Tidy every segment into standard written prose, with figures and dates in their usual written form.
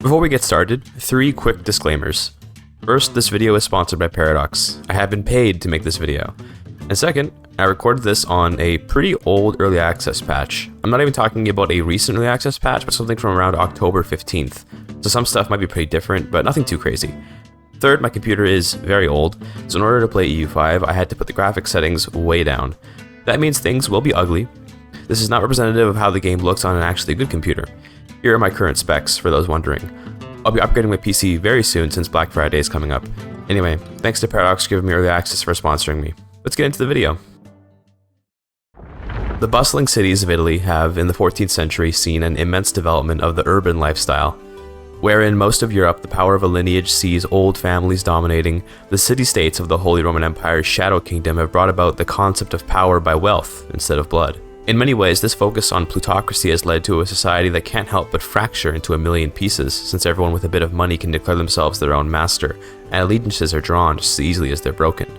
Before we get started, 3 quick disclaimers. First, this video is sponsored by Paradox. I have been paid to make this video. And second, I recorded this on a pretty old early access patch. I'm not even talking about a recent early access patch, but something from around October 15th. So some stuff might be pretty different, but nothing too crazy. Third, my computer is very old, so in order to play EU5, I had to put the graphics settings way down. That means things will be ugly. This is not representative of how the game looks on an actually good computer. Here are my current specs, for those wondering. I'll be upgrading my PC very soon since Black Friday is coming up. Anyway, thanks to Paradox for giving me early access for sponsoring me. Let's get into the video. The bustling cities of Italy have, in the 14th century, seen an immense development of the urban lifestyle. Where in most of Europe, the power of a lineage sees old families dominating, the city-states of the Holy Roman Empire's Shadow Kingdom have brought about the concept of power by wealth instead of blood. In many ways, this focus on plutocracy has led to a society that can't help but fracture into a million pieces, since everyone with a bit of money can declare themselves their own master, and allegiances are drawn just as easily as they're broken.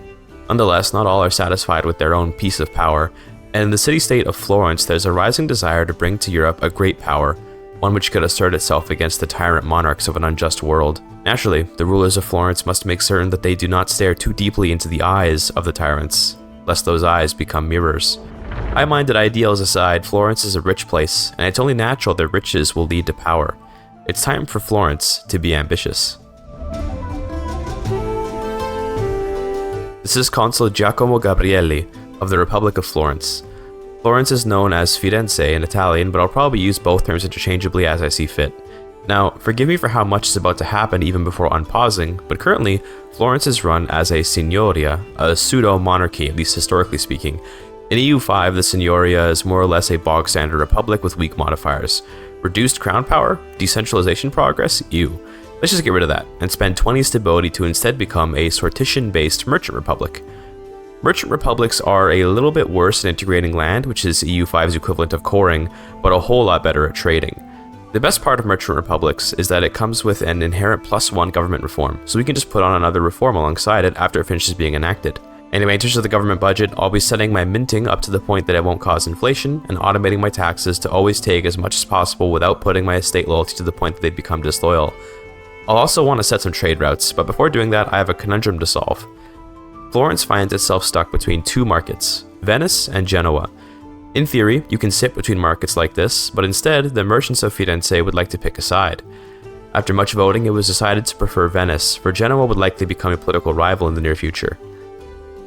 Nonetheless, not all are satisfied with their own piece of power, and in the city-state of Florence, there's a rising desire to bring to Europe a great power, one which could assert itself against the tyrant monarchs of an unjust world. Naturally, the rulers of Florence must make certain that they do not stare too deeply into the eyes of the tyrants, lest those eyes become mirrors. High-minded ideals aside, Florence is a rich place, and it's only natural that riches will lead to power. It's time for Florence to be ambitious. This is Consul Giacomo Gabrielli of the Republic of Florence. Florence is known as Firenze in Italian, but I'll probably use both terms interchangeably as I see fit. Now, forgive me for how much is about to happen even before unpausing, but currently, Florence is run as a signoria, a pseudo-monarchy, at least historically speaking. In EU5, the signoria is more or less a bog-standard republic with weak modifiers. Reduced crown power? Decentralization progress? Ew. Let's just get rid of that, and spend 20 stability to instead become a sortition-based merchant republic. Merchant republics are a little bit worse at integrating land, which is EU5's equivalent of coring, but a whole lot better at trading. The best part of merchant republics is that it comes with an inherent +1 government reform, so we can just put on another reform alongside it after it finishes being enacted. Anyway, in terms of the government budget, I'll be setting my minting up to the point that it won't cause inflation, and automating my taxes to always take as much as possible without putting my estate loyalty to the point that they become disloyal. I'll also want to set some trade routes, but before doing that, I have a conundrum to solve. Florence finds itself stuck between 2 markets, Venice and Genoa. In theory, you can sit between markets like this, but instead, the merchants of Firenze would like to pick a side. After much voting, it was decided to prefer Venice, for Genoa would likely become a political rival in the near future.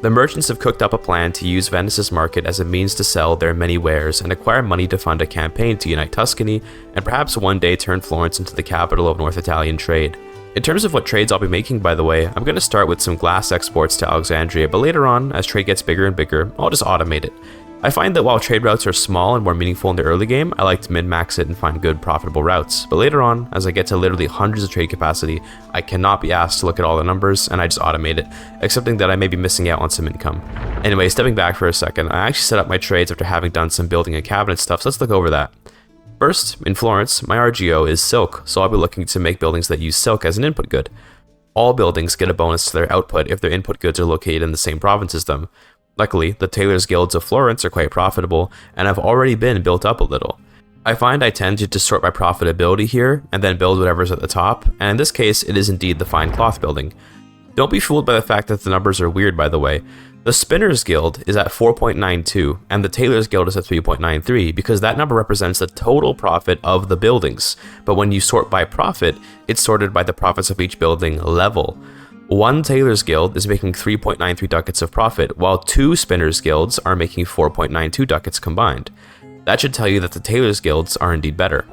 The merchants have cooked up a plan to use Venice's market as a means to sell their many wares and acquire money to fund a campaign to unite Tuscany, and perhaps one day turn Florence into the capital of North Italian trade. In terms of what trades I'll be making, by the way, I'm going to start with some glass exports to Alexandria, but later on, as trade gets bigger and bigger, I'll just automate it. I find that while trade routes are small and more meaningful in the early game, I like to min-max it and find good, profitable routes. But later on, as I get to literally hundreds of trade capacity, I cannot be asked to look at all the numbers, and I just automate it, accepting that I may be missing out on some income. Anyway, stepping back for a second, I actually set up my trades after having done some building and cabinet stuff, so let's look over that. First, in Florence, my RGO is silk, so I'll be looking to make buildings that use silk as an input good. All buildings get a bonus to their output if their input goods are located in the same province as them. Luckily, the tailors' guilds of Florence are quite profitable, and have already been built up a little. I find I tend to just sort by profitability here, and then build whatever's at the top, and in this case, it is indeed the fine cloth building. Don't be fooled by the fact that the numbers are weird, by the way. The Spinners Guild is at 4.92, and the Tailors Guild is at 3.93, because that number represents the total profit of the buildings. But when you sort by profit, it's sorted by the profits of each building level. One Tailors Guild is making 3.93 ducats of profit, while 2 Spinners Guilds are making 4.92 ducats combined. That should tell you that the Tailors Guilds are indeed better.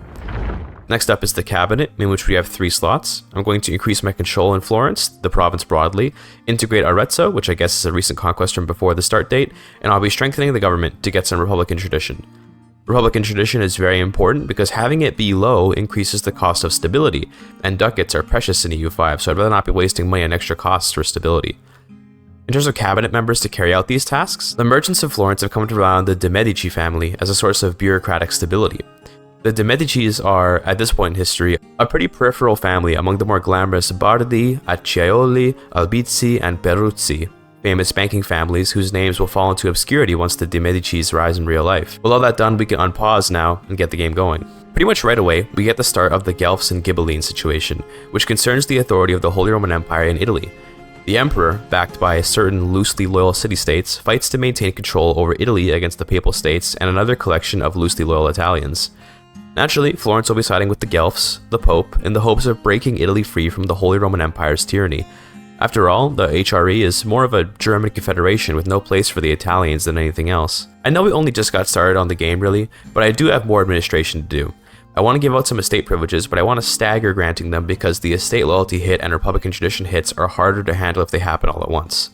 Next up is the cabinet, in which we have 3 slots. I'm going to increase my control in Florence, the province broadly, integrate Arezzo, which I guess is a recent conquest from before the start date, and I'll be strengthening the government to get some Republican tradition. Republican tradition is very important because having it be low increases the cost of stability, and ducats are precious in EU5, so I'd rather not be wasting money on extra costs for stability. In terms of cabinet members to carry out these tasks, the merchants of Florence have come to rely on the de Medici family as a source of bureaucratic stability. The de Medicis are, at this point in history, a pretty peripheral family among the more glamorous Bardi, Acciaioli, Albizzi, and Peruzzi, famous banking families whose names will fall into obscurity once the de Medicis rise in real life. With all that done, we can unpause now and get the game going. Pretty much right away, we get the start of the Guelphs and Ghibellines situation, which concerns the authority of the Holy Roman Empire in Italy. The emperor, backed by certain loosely loyal city-states, fights to maintain control over Italy against the Papal States and another collection of loosely loyal Italians. Naturally, Florence will be siding with the Guelphs, the Pope, in the hopes of breaking Italy free from the Holy Roman Empire's tyranny. After all, the HRE is more of a German confederation with no place for the Italians than anything else. I know we only just got started on the game really, but I do have more administration to do. I want to give out some estate privileges, but I want to stagger granting them because the estate loyalty hit and Republican tradition hits are harder to handle if they happen all at once.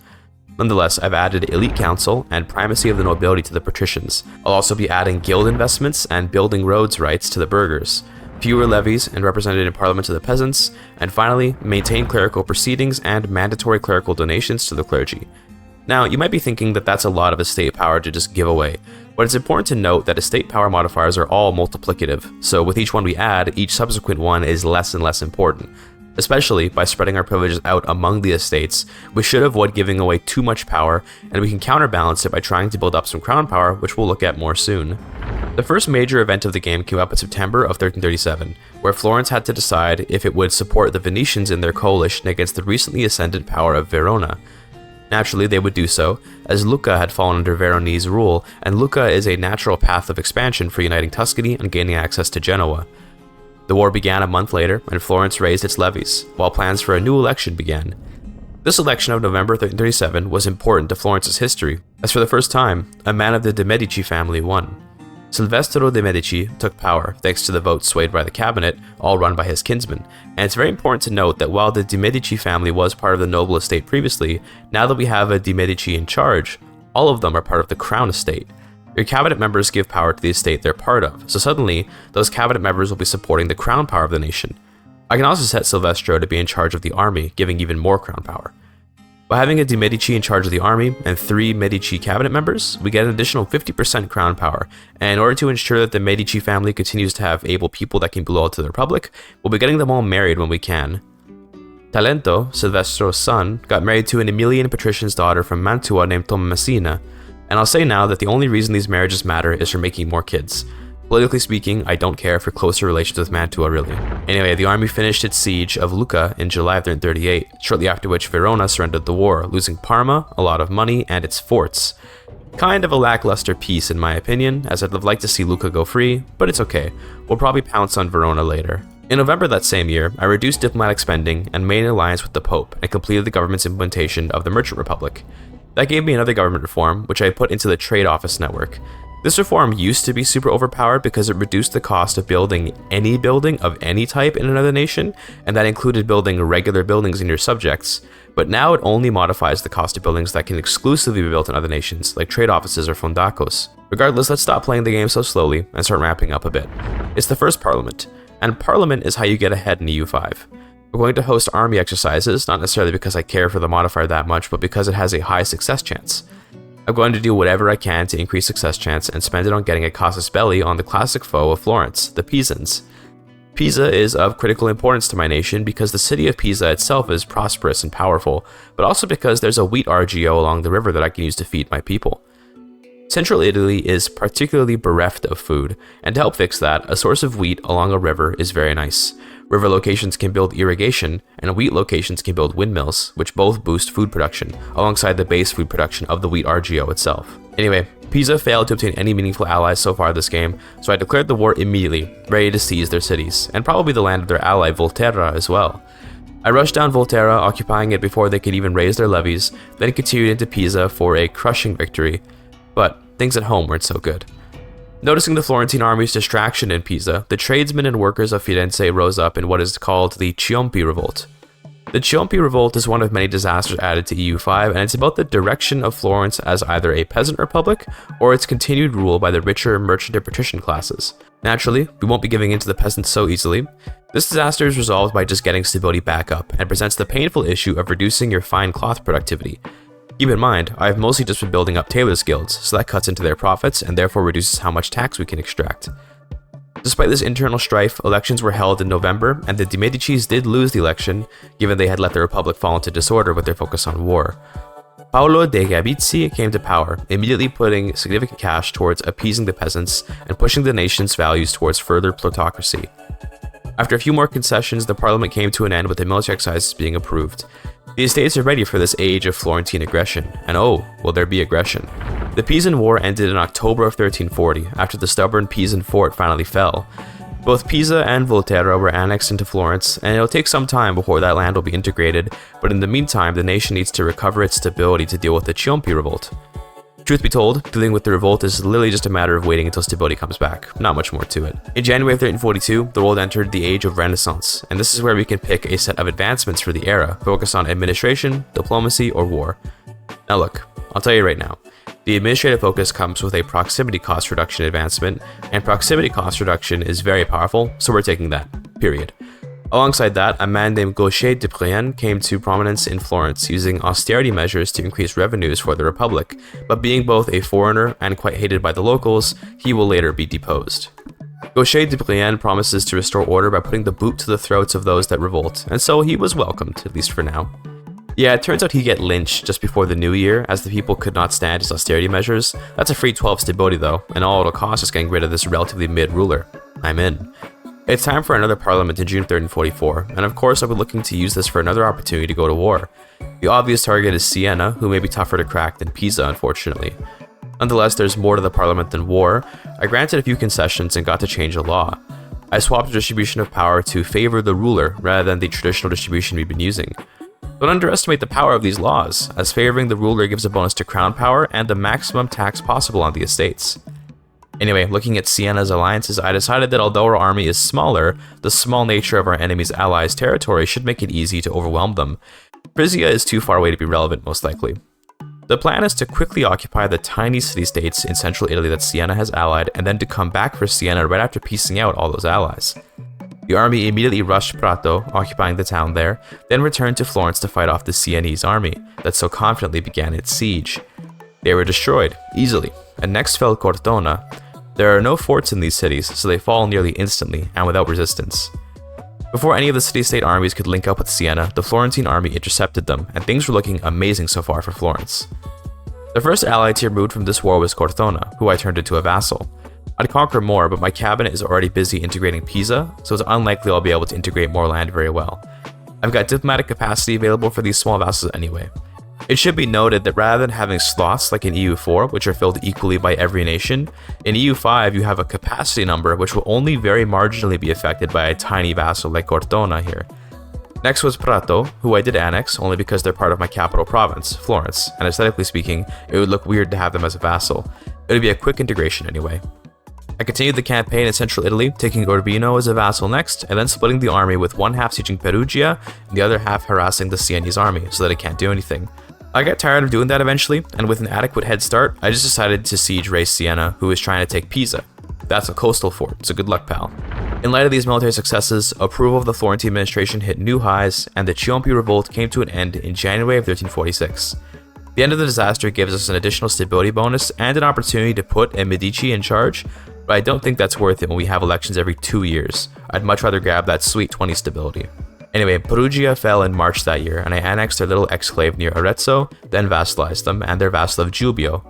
Nonetheless, I've added elite council and primacy of the nobility to the patricians. I'll also be adding guild investments and building roads rights to the burghers, fewer levies and represented in parliament to the peasants, and finally, maintain clerical proceedings and mandatory clerical donations to the clergy. Now, you might be thinking that that's a lot of estate power to just give away, but it's important to note that estate power modifiers are all multiplicative, so with each one we add, each subsequent one is less and less important. Especially by spreading our privileges out among the estates, we should avoid giving away too much power, and we can counterbalance it by trying to build up some crown power, which we'll look at more soon. The first major event of the game came up in September of 1337, where Florence had to decide if it would support the Venetians in their coalition against the recently ascended power of Verona. Naturally, they would do so, as Lucca had fallen under Veronese rule, and Lucca is a natural path of expansion for uniting Tuscany and gaining access to Genoa. The war began a month later, and Florence raised its levies, while plans for a new election began. This election of November 1337 was important to Florence's history, as for the first time, a man of the de' Medici family won. Silvestro de' Medici took power thanks to the votes swayed by the cabinet, all run by his kinsmen, and it's very important to note that while the de' Medici family was part of the noble estate previously, now that we have a de' Medici in charge, all of them are part of the crown estate. Your cabinet members give power to the estate they're part of, so suddenly, those cabinet members will be supporting the crown power of the nation. I can also set Silvestro to be in charge of the army, giving even more crown power. By having a de' Medici in charge of the army and 3 Medici cabinet members, we get an additional 50% crown power, and in order to ensure that the Medici family continues to have able people that can be loyal to the Republic, we'll be getting them all married when we can. Talento, Silvestro's son, got married to an Emilian patrician's daughter from Mantua named Tommasina, and I'll say now that the only reason these marriages matter is for making more kids. Politically speaking, I don't care for closer relations with Mantua really. Anyway, the army finished its siege of Lucca in July of 1338, shortly after which Verona surrendered the war, losing Parma, a lot of money, and its forts. Kind of a lackluster piece in my opinion, as I'd have liked to see Lucca go free, but it's okay. We'll probably pounce on Verona later. In November that same year, I reduced diplomatic spending and made an alliance with the Pope and completed the government's implementation of the Merchant Republic. That gave me another government reform, which I put into the trade office network. This reform used to be super overpowered because it reduced the cost of building any building of any type in another nation, and that included building regular buildings in your subjects, but now it only modifies the cost of buildings that can exclusively be built in other nations, like trade offices or fondacos. Regardless, let's stop playing the game so slowly and start ramping up a bit. It's the first Parliament, and Parliament is how you get ahead in EU5. We're going to host army exercises, not necessarily because I care for the modifier that much, but because it has a high success chance. I'm going to do whatever I can to increase success chance and spend it on getting a casus belli on the classic foe of Florence, the Pisans. Pisa is of critical importance to my nation because the city of Pisa itself is prosperous and powerful, but also because there's a wheat RGO along the river that I can use to feed my people. Central Italy is particularly bereft of food, and to help fix that, a source of wheat along a river is very nice. River locations can build irrigation, and wheat locations can build windmills, which both boost food production, alongside the base food production of the wheat RGO itself. Anyway, Pisa failed to obtain any meaningful allies so far this game, so I declared the war immediately, ready to seize their cities, and probably the land of their ally Volterra as well. I rushed down Volterra, occupying it before they could even raise their levies, then continued into Pisa for a crushing victory, but things at home weren't so good. Noticing the Florentine army's distraction in Pisa, the tradesmen and workers of Firenze rose up in what is called the Ciompi Revolt. The Ciompi Revolt is one of many disasters added to EU5, and it's about the direction of Florence as either a peasant republic or its continued rule by the richer merchant and patrician classes. Naturally, we won't be giving in to the peasants so easily. This disaster is resolved by just getting stability back up, and presents the painful issue of reducing your fine cloth productivity. Keep in mind, I've mostly just been building up tailors' guilds, so that cuts into their profits and therefore reduces how much tax we can extract. Despite this internal strife, elections were held in November, and the de' Medicis did lose the election, given they had let the Republic fall into disorder with their focus on war. Paolo de' Gabizzi came to power, immediately putting significant cash towards appeasing the peasants and pushing the nation's values towards further plutocracy. After a few more concessions, the parliament came to an end with the military exercises being approved. The estates are ready for this age of Florentine aggression, and oh, will there be aggression. The Pisan War ended in October of 1340, after the stubborn Pisan fort finally fell. Both Pisa and Volterra were annexed into Florence, and it'll take some time before that land will be integrated, but in the meantime, the nation needs to recover its stability to deal with the Ciompi revolt. Truth be told, dealing with the revolt is literally just a matter of waiting until stability comes back, not much more to it. In January of 1342, the world entered the Age of Renaissance, and this is where we can pick a set of advancements for the era, focused on administration, diplomacy, or war. Now look, I'll tell you right now, the administrative focus comes with a proximity cost reduction advancement, and proximity cost reduction is very powerful, so we're taking that, period. Alongside that, a man named Gaucher de Brienne came to prominence in Florence, using austerity measures to increase revenues for the Republic, but being both a foreigner and quite hated by the locals, he will later be deposed. Gaucher de Brienne promises to restore order by putting the boot to the throats of those that revolt, and so he was welcomed, at least for now. Yeah, it turns out he'd get lynched just before the new year, as the people could not stand his austerity measures. That's a free 12 stability though, and all it'll cost is getting rid of this relatively mid-ruler. I'm in. It's time for another parliament in June 1344, and of course I'll be looking to use this for another opportunity to go to war. The obvious target is Siena, who may be tougher to crack than Pisa, unfortunately. Nonetheless, there's more to the parliament than war. I granted a few concessions and got to change a law. I swapped the distribution of power to favor the ruler rather than the traditional distribution we've been using. Don't underestimate the power of these laws, as favoring the ruler gives a bonus to crown power and the maximum tax possible on the estates. Anyway, looking at Siena's alliances, I decided that although our army is smaller, the small nature of our enemy's allies' territory should make it easy to overwhelm them. Frisia is too far away to be relevant, most likely. The plan is to quickly occupy the tiny city-states in central Italy that Siena has allied, and then to come back for Siena right after piecing out all those allies. The army immediately rushed Prato, occupying the town there, then returned to Florence to fight off the Sienese army that so confidently began its siege. They were destroyed, easily, and next fell Cortona. There are no forts in these cities, so they fall nearly instantly and without resistance. Before any of the city-state armies could link up with Siena, the Florentine army intercepted them, and things were looking amazing so far for Florence. The first ally to be removed from this war was Cortona, who I turned into a vassal. I'd conquer more, but my cabinet is already busy integrating Pisa, so it's unlikely I'll be able to integrate more land very well. I've got diplomatic capacity available for these small vassals anyway. It should be noted that rather than having slots like in EU4, which are filled equally by every nation, in EU5 you have a capacity number which will only very marginally be affected by a tiny vassal like Cortona here. Next was Prato, who I did annex only because they're part of my capital province, Florence, and aesthetically speaking, it would look weird to have them as a vassal. It would be a quick integration anyway. I continued the campaign in central Italy, taking Urbino as a vassal next, and then splitting the army with one half sieging Perugia and the other half harassing the Sienese army so that it can't do anything. I got tired of doing that eventually, and with an adequate head start, I just decided to siege Re Siena, who was trying to take Pisa. That's a coastal fort, so good luck, pal. In light of these military successes, approval of the Florentine administration hit new highs, and the Ciompi revolt came to an end in January of 1346. The end of the disaster gives us an additional stability bonus and an opportunity to put a Medici in charge, but I don't think that's worth it when we have elections every 2 years. I'd much rather grab that sweet 20 stability. Anyway, Perugia fell in March that year, and I annexed their little exclave near Arezzo, then vassalized them and their vassal of Giubio.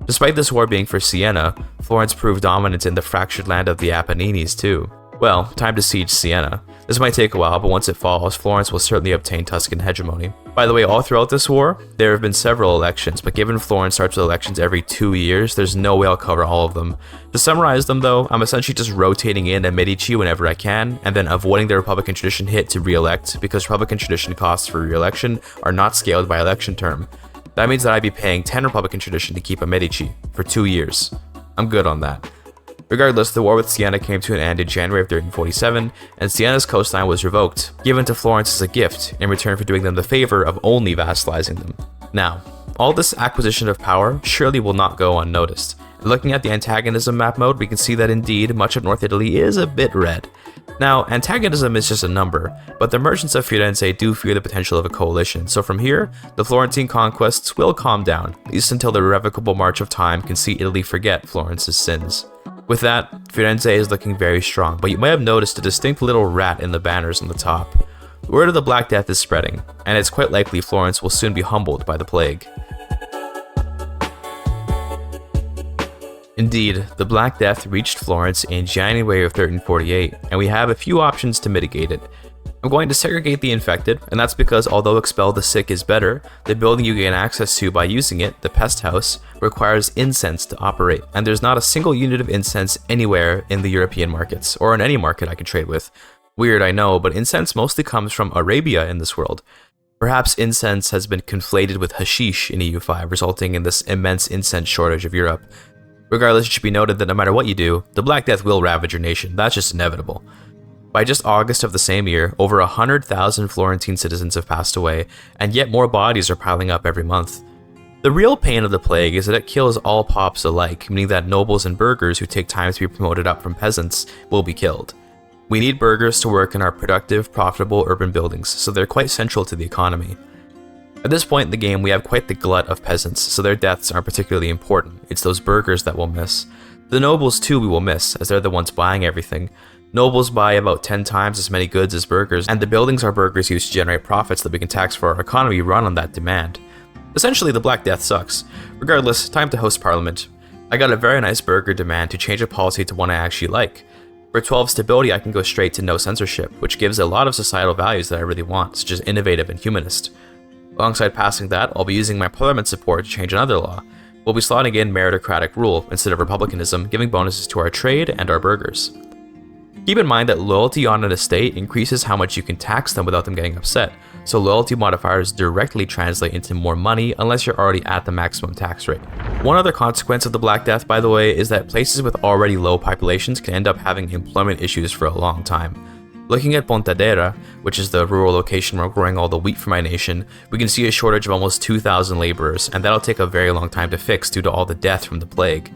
Despite this war being for Siena, Florence proved dominant in the fractured land of the Apennines too. Well, time to siege Siena. This might take a while, but once it falls, Florence will certainly obtain Tuscan hegemony. By the way, all throughout this war, there have been several elections, but given Florence starts with elections every 2 years, there's no way I'll cover all of them. To summarize them though, I'm essentially just rotating in a Medici whenever I can, and then avoiding the Republican tradition hit to re-elect, because Republican tradition costs for re-election are not scaled by election term. That means that I'd be paying 10 Republican tradition to keep a Medici for 2 years. I'm good on that. Regardless, the war with Siena came to an end in January of 1347, and Siena's coastline was revoked, given to Florence as a gift in return for doing them the favor of only vassalizing them. Now, all this acquisition of power surely will not go unnoticed. Looking at the antagonism map mode, we can see that indeed much of North Italy is a bit red. Now, antagonism is just a number, but the merchants of Firenze do fear the potential of a coalition, so from here, the Florentine conquests will calm down, at least until the irrevocable march of time can see Italy forget Florence's sins. With that, Firenze is looking very strong, but you may have noticed a distinct little rat in the banners on the top. The word of the Black Death is spreading, and it's quite likely Florence will soon be humbled by the plague. Indeed, the Black Death reached Florence in January of 1348, and we have a few options to mitigate it. I'm going to segregate the infected, and that's because although expel the sick is better, the building you gain access to by using it, the pest house, requires incense to operate, and there's not a single unit of incense anywhere in the European markets, or in any market I could trade with. Weird, I know, but incense mostly comes from Arabia in this world. Perhaps incense has been conflated with hashish in EU5, resulting in this immense incense shortage of Europe. Regardless, it should be noted that no matter what you do, the Black Death will ravage your nation. That's just inevitable. By just August of the same year, over 100,000 Florentine citizens have passed away, and yet more bodies are piling up every month. The real pain of the plague is that it kills all pops alike, meaning that nobles and burghers who take time to be promoted up from peasants will be killed. We need burghers to work in our productive, profitable urban buildings, so they're quite central to the economy. At this point in the game, we have quite the glut of peasants, so their deaths aren't particularly important. It's those burghers that we'll miss. The nobles too we will miss, as they're the ones buying everything. Nobles buy about 10 times as many goods as burghers, and the buildings our burghers use to generate profits that we can tax for our economy run on that demand. Essentially, the Black Death sucks. Regardless, time to host Parliament. I got a very nice burgher demand to change a policy to one I actually like. For 12 stability, I can go straight to no censorship, which gives a lot of societal values that I really want, such as innovative and humanist. Alongside passing that, I'll be using my Parliament support to change another law. We'll be slotting in meritocratic rule instead of republicanism, giving bonuses to our trade and our burghers. Keep in mind that loyalty on an estate increases how much you can tax them without them getting upset, so loyalty modifiers directly translate into more money unless you're already at the maximum tax rate. One other consequence of the Black Death, by the way, is that places with already low populations can end up having employment issues for a long time. Looking at Pontedera, which is the rural location where I'm growing all the wheat for my nation, we can see a shortage of almost 2,000 laborers, and that'll take a very long time to fix due to all the death from the plague.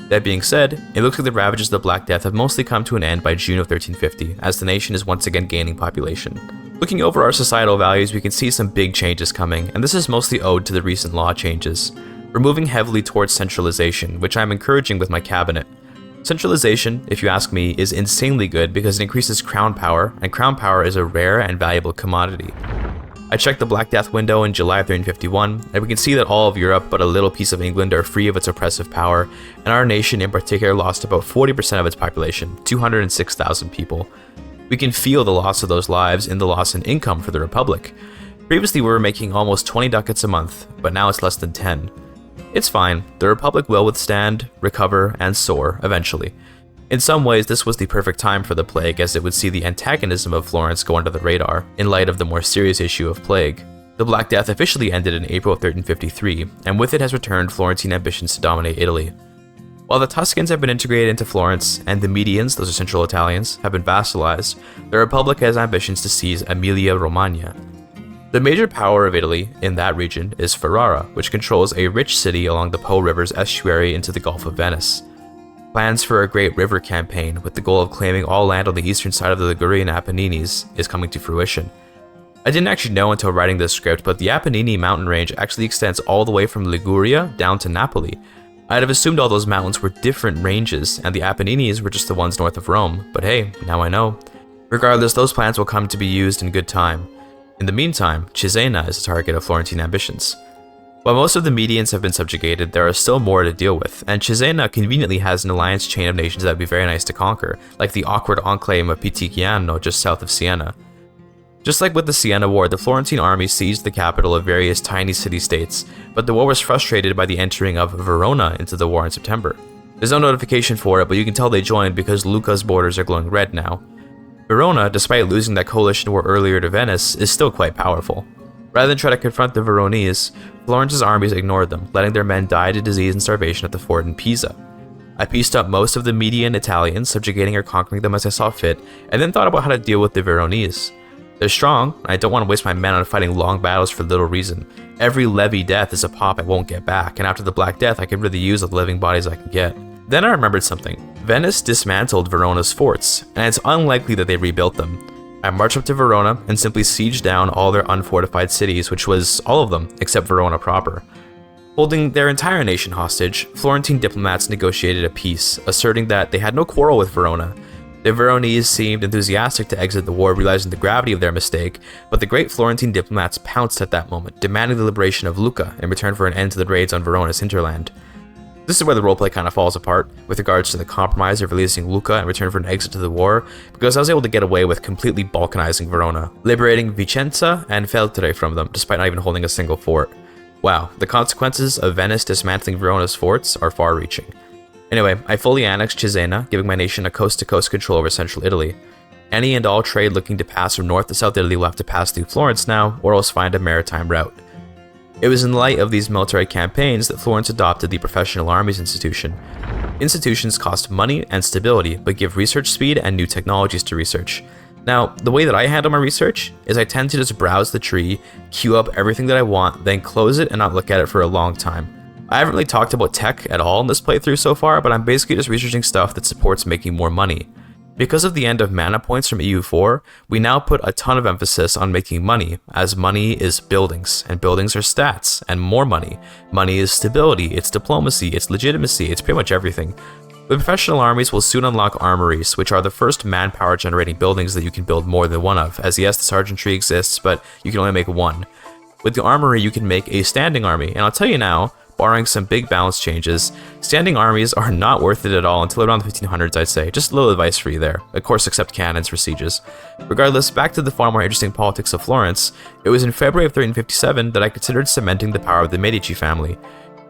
That being said, it looks like the ravages of the Black Death have mostly come to an end by June of 1350, as the nation is once again gaining population. Looking over our societal values, we can see some big changes coming, and this is mostly owed to the recent law changes. We're moving heavily towards centralization, which I'm encouraging with my cabinet. Centralization, if you ask me, is insanely good because it increases crown power, and crown power is a rare and valuable commodity. I checked the Black Death window in July of 1351, and we can see that all of Europe but a little piece of England are free of its oppressive power, and our nation in particular lost about 40% of its population, 206,000 people. We can feel the loss of those lives in the loss in income for the Republic. Previously we were making almost 20 ducats a month, but now it's less than 10. It's fine, the Republic will withstand, recover, and soar eventually. In some ways, this was the perfect time for the plague, as it would see the antagonism of Florence go under the radar, in light of the more serious issue of plague. The Black Death officially ended in April of 1353, and with it has returned Florentine ambitions to dominate Italy. While the Tuscans have been integrated into Florence, and the Medians, those are Central Italians, have been vassalized, the Republic has ambitions to seize Emilia-Romagna. The major power of Italy in that region is Ferrara, which controls a rich city along the Po River's estuary into the Gulf of Venice. Plans for a great river campaign with the goal of claiming all land on the eastern side of the Ligurian Apennines is coming to fruition. I didn't actually know until writing this script, but the Apennine mountain range actually extends all the way from Liguria down to Napoli. I'd have assumed all those mountains were different ranges, and the Apennines were just the ones north of Rome, but hey, now I know. Regardless, those plans will come to be used in good time. In the meantime, Cesena is a target of Florentine ambitions. While most of the Medians have been subjugated, there are still more to deal with, and Cesena conveniently has an alliance chain of nations that would be very nice to conquer, like the awkward enclave of Pitigliano just south of Siena. Just like with the Siena War, the Florentine army seized the capital of various tiny city-states, but the war was frustrated by the entering of Verona into the war in September. There's no notification for it, but you can tell they joined because Lucca's borders are glowing red now. Verona, despite losing that coalition war earlier to Venice, is still quite powerful. Rather than try to confront the Veronese, Florence's armies ignored them, letting their men die to disease and starvation at the fort in Pisa. I pieced up most of the Median Italians, subjugating or conquering them as I saw fit, and then thought about how to deal with the Veronese. They're strong, and I don't want to waste my men on fighting long battles for little reason. Every levy death is a pop I won't get back, and after the Black Death I could really use the living bodies I can get. Then I remembered something. Venice dismantled Verona's forts, and it's unlikely that they rebuilt them. I marched up to Verona and simply sieged down all their unfortified cities, which was all of them, except Verona proper. Holding their entire nation hostage, Florentine diplomats negotiated a peace, asserting that they had no quarrel with Verona. The Veronese seemed enthusiastic to exit the war, realizing the gravity of their mistake, but the great Florentine diplomats pounced at that moment, demanding the liberation of Lucca in return for an end to the raids on Verona's hinterland. This is where the roleplay kind of falls apart with regards to the compromise of releasing Lucca in return for an exit to the war, because I was able to get away with completely balkanizing Verona, liberating Vicenza and Feltre from them despite not even holding a single fort. Wow, the consequences of Venice dismantling Verona's forts are far-reaching. Anyway, I fully annexed Cesena, giving my nation a coast-to-coast control over central Italy. Any and all trade looking to pass from north to south Italy will have to pass through Florence now, or else find a maritime route. It was in light of these military campaigns that Florence adopted the Professional Armies Institution. Institutions cost money and stability, but give research speed and new technologies to research. Now, the way that I handle my research is I tend to just browse the tree, queue up everything that I want, then close it and not look at it for a long time. I haven't really talked about tech at all in this playthrough so far, but I'm basically just researching stuff that supports making more money. Because of the end of mana points from EU4, we now put a ton of emphasis on making money, as money is buildings, and buildings are stats, and more money. Money is stability, it's diplomacy, it's legitimacy, it's pretty much everything. The professional armies will soon unlock armories, which are the first manpower generating buildings that you can build more than one of, as yes, the sergeantry exists, but you can only make one. With the armory, you can make a standing army, and I'll tell you now, barring some big balance changes, standing armies are not worth it at all until around the 1500s, I'd say. Just a little advice for you there. Of course, except cannons for sieges. Regardless, back to the far more interesting politics of Florence, it was in February of 1357 that I considered cementing the power of the Medici family.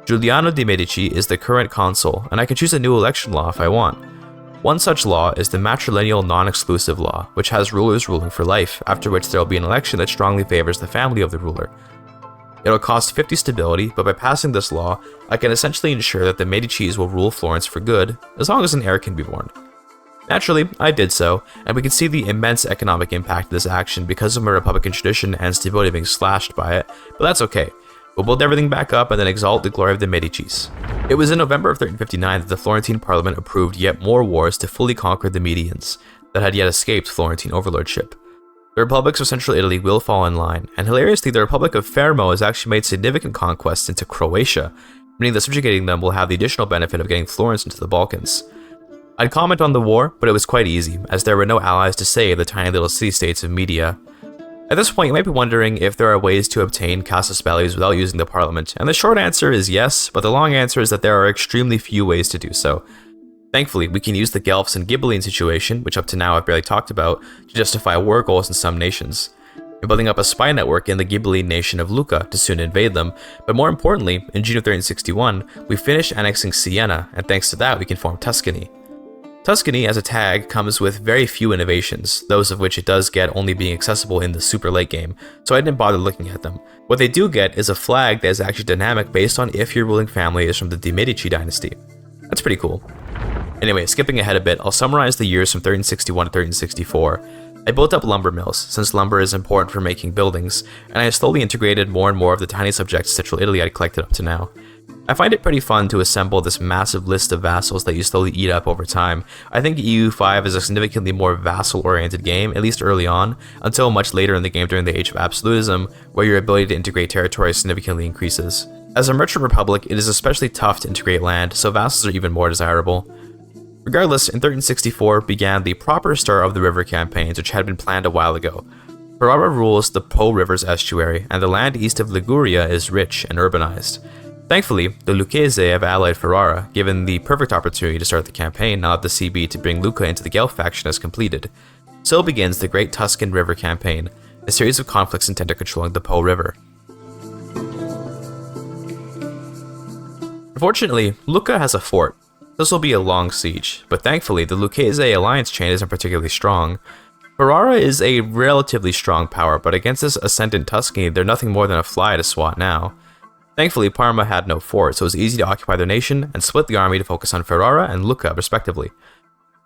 Giuliano de' Medici is the current consul, and I can choose a new election law if I want. One such law is the matrilineal non-exclusive law, which has rulers ruling for life, after which there will be an election that strongly favors the family of the ruler. It'll cost 50 stability, but by passing this law, I can essentially ensure that the Medicis will rule Florence for good, as long as an heir can be born. Naturally, I did so, and we can see the immense economic impact of this action because of my Republican tradition and stability being slashed by it, but that's okay. We'll build everything back up and then exalt the glory of the Medicis. It was in November of 1359 that the Florentine Parliament approved yet more wars to fully conquer the Medians that had yet escaped Florentine overlordship. The republics of central Italy will fall in line, and hilariously the Republic of Fermo has actually made significant conquests into Croatia, meaning that subjugating them will have the additional benefit of getting Florence into the Balkans. I'd comment on the war, but it was quite easy, as there were no allies to save the tiny little city-states of Media. At this point, you might be wondering if there are ways to obtain casus bellis without using the parliament, and the short answer is yes, but the long answer is that there are extremely few ways to do so. Thankfully, we can use the Guelphs and Ghibelline situation, which up to now I've barely talked about, to justify war goals in some nations. We're building up a spy network in the Ghibelline nation of Lucca to soon invade them, but more importantly, in June of 1361, we finished annexing Siena, and thanks to that we can form Tuscany. Tuscany as a tag comes with very few innovations, those of which it does get only being accessible in the super late game, so I didn't bother looking at them. What they do get is a flag that is actually dynamic based on if your ruling family is from the de' Medici dynasty. That's pretty cool. Anyway, skipping ahead a bit, I'll summarize the years from 1361 to 1364. I built up lumber mills, since lumber is important for making buildings, and I slowly integrated more and more of the tiny subjects of central Italy I'd collected up to now. I find it pretty fun to assemble this massive list of vassals that you slowly eat up over time. I think EU5 is a significantly more vassal-oriented game, at least early on, until much later in the game during the Age of Absolutism, where your ability to integrate territory significantly increases. As a merchant republic, it is especially tough to integrate land, so vassals are even more desirable. Regardless, in 1364 began the proper start of the river campaigns, which had been planned a while ago. Ferrara rules the Po River's estuary, and the land east of Liguria is rich and urbanized. Thankfully, the Lucchese have allied Ferrara, given the perfect opportunity to start the campaign now that the CB to bring Lucca into the Guelph faction is completed. So begins the Great Tuscan River Campaign, a series of conflicts intended at controlling the Po River. Unfortunately, Lucca has a fort. This will be a long siege, but thankfully the Lucchese alliance chain isn't particularly strong. Ferrara is a relatively strong power, but against this ascendant Tuscany, they're nothing more than a fly to swat now. Thankfully, Parma had no fort, so it was easy to occupy their nation and split the army to focus on Ferrara and Lucca, respectively.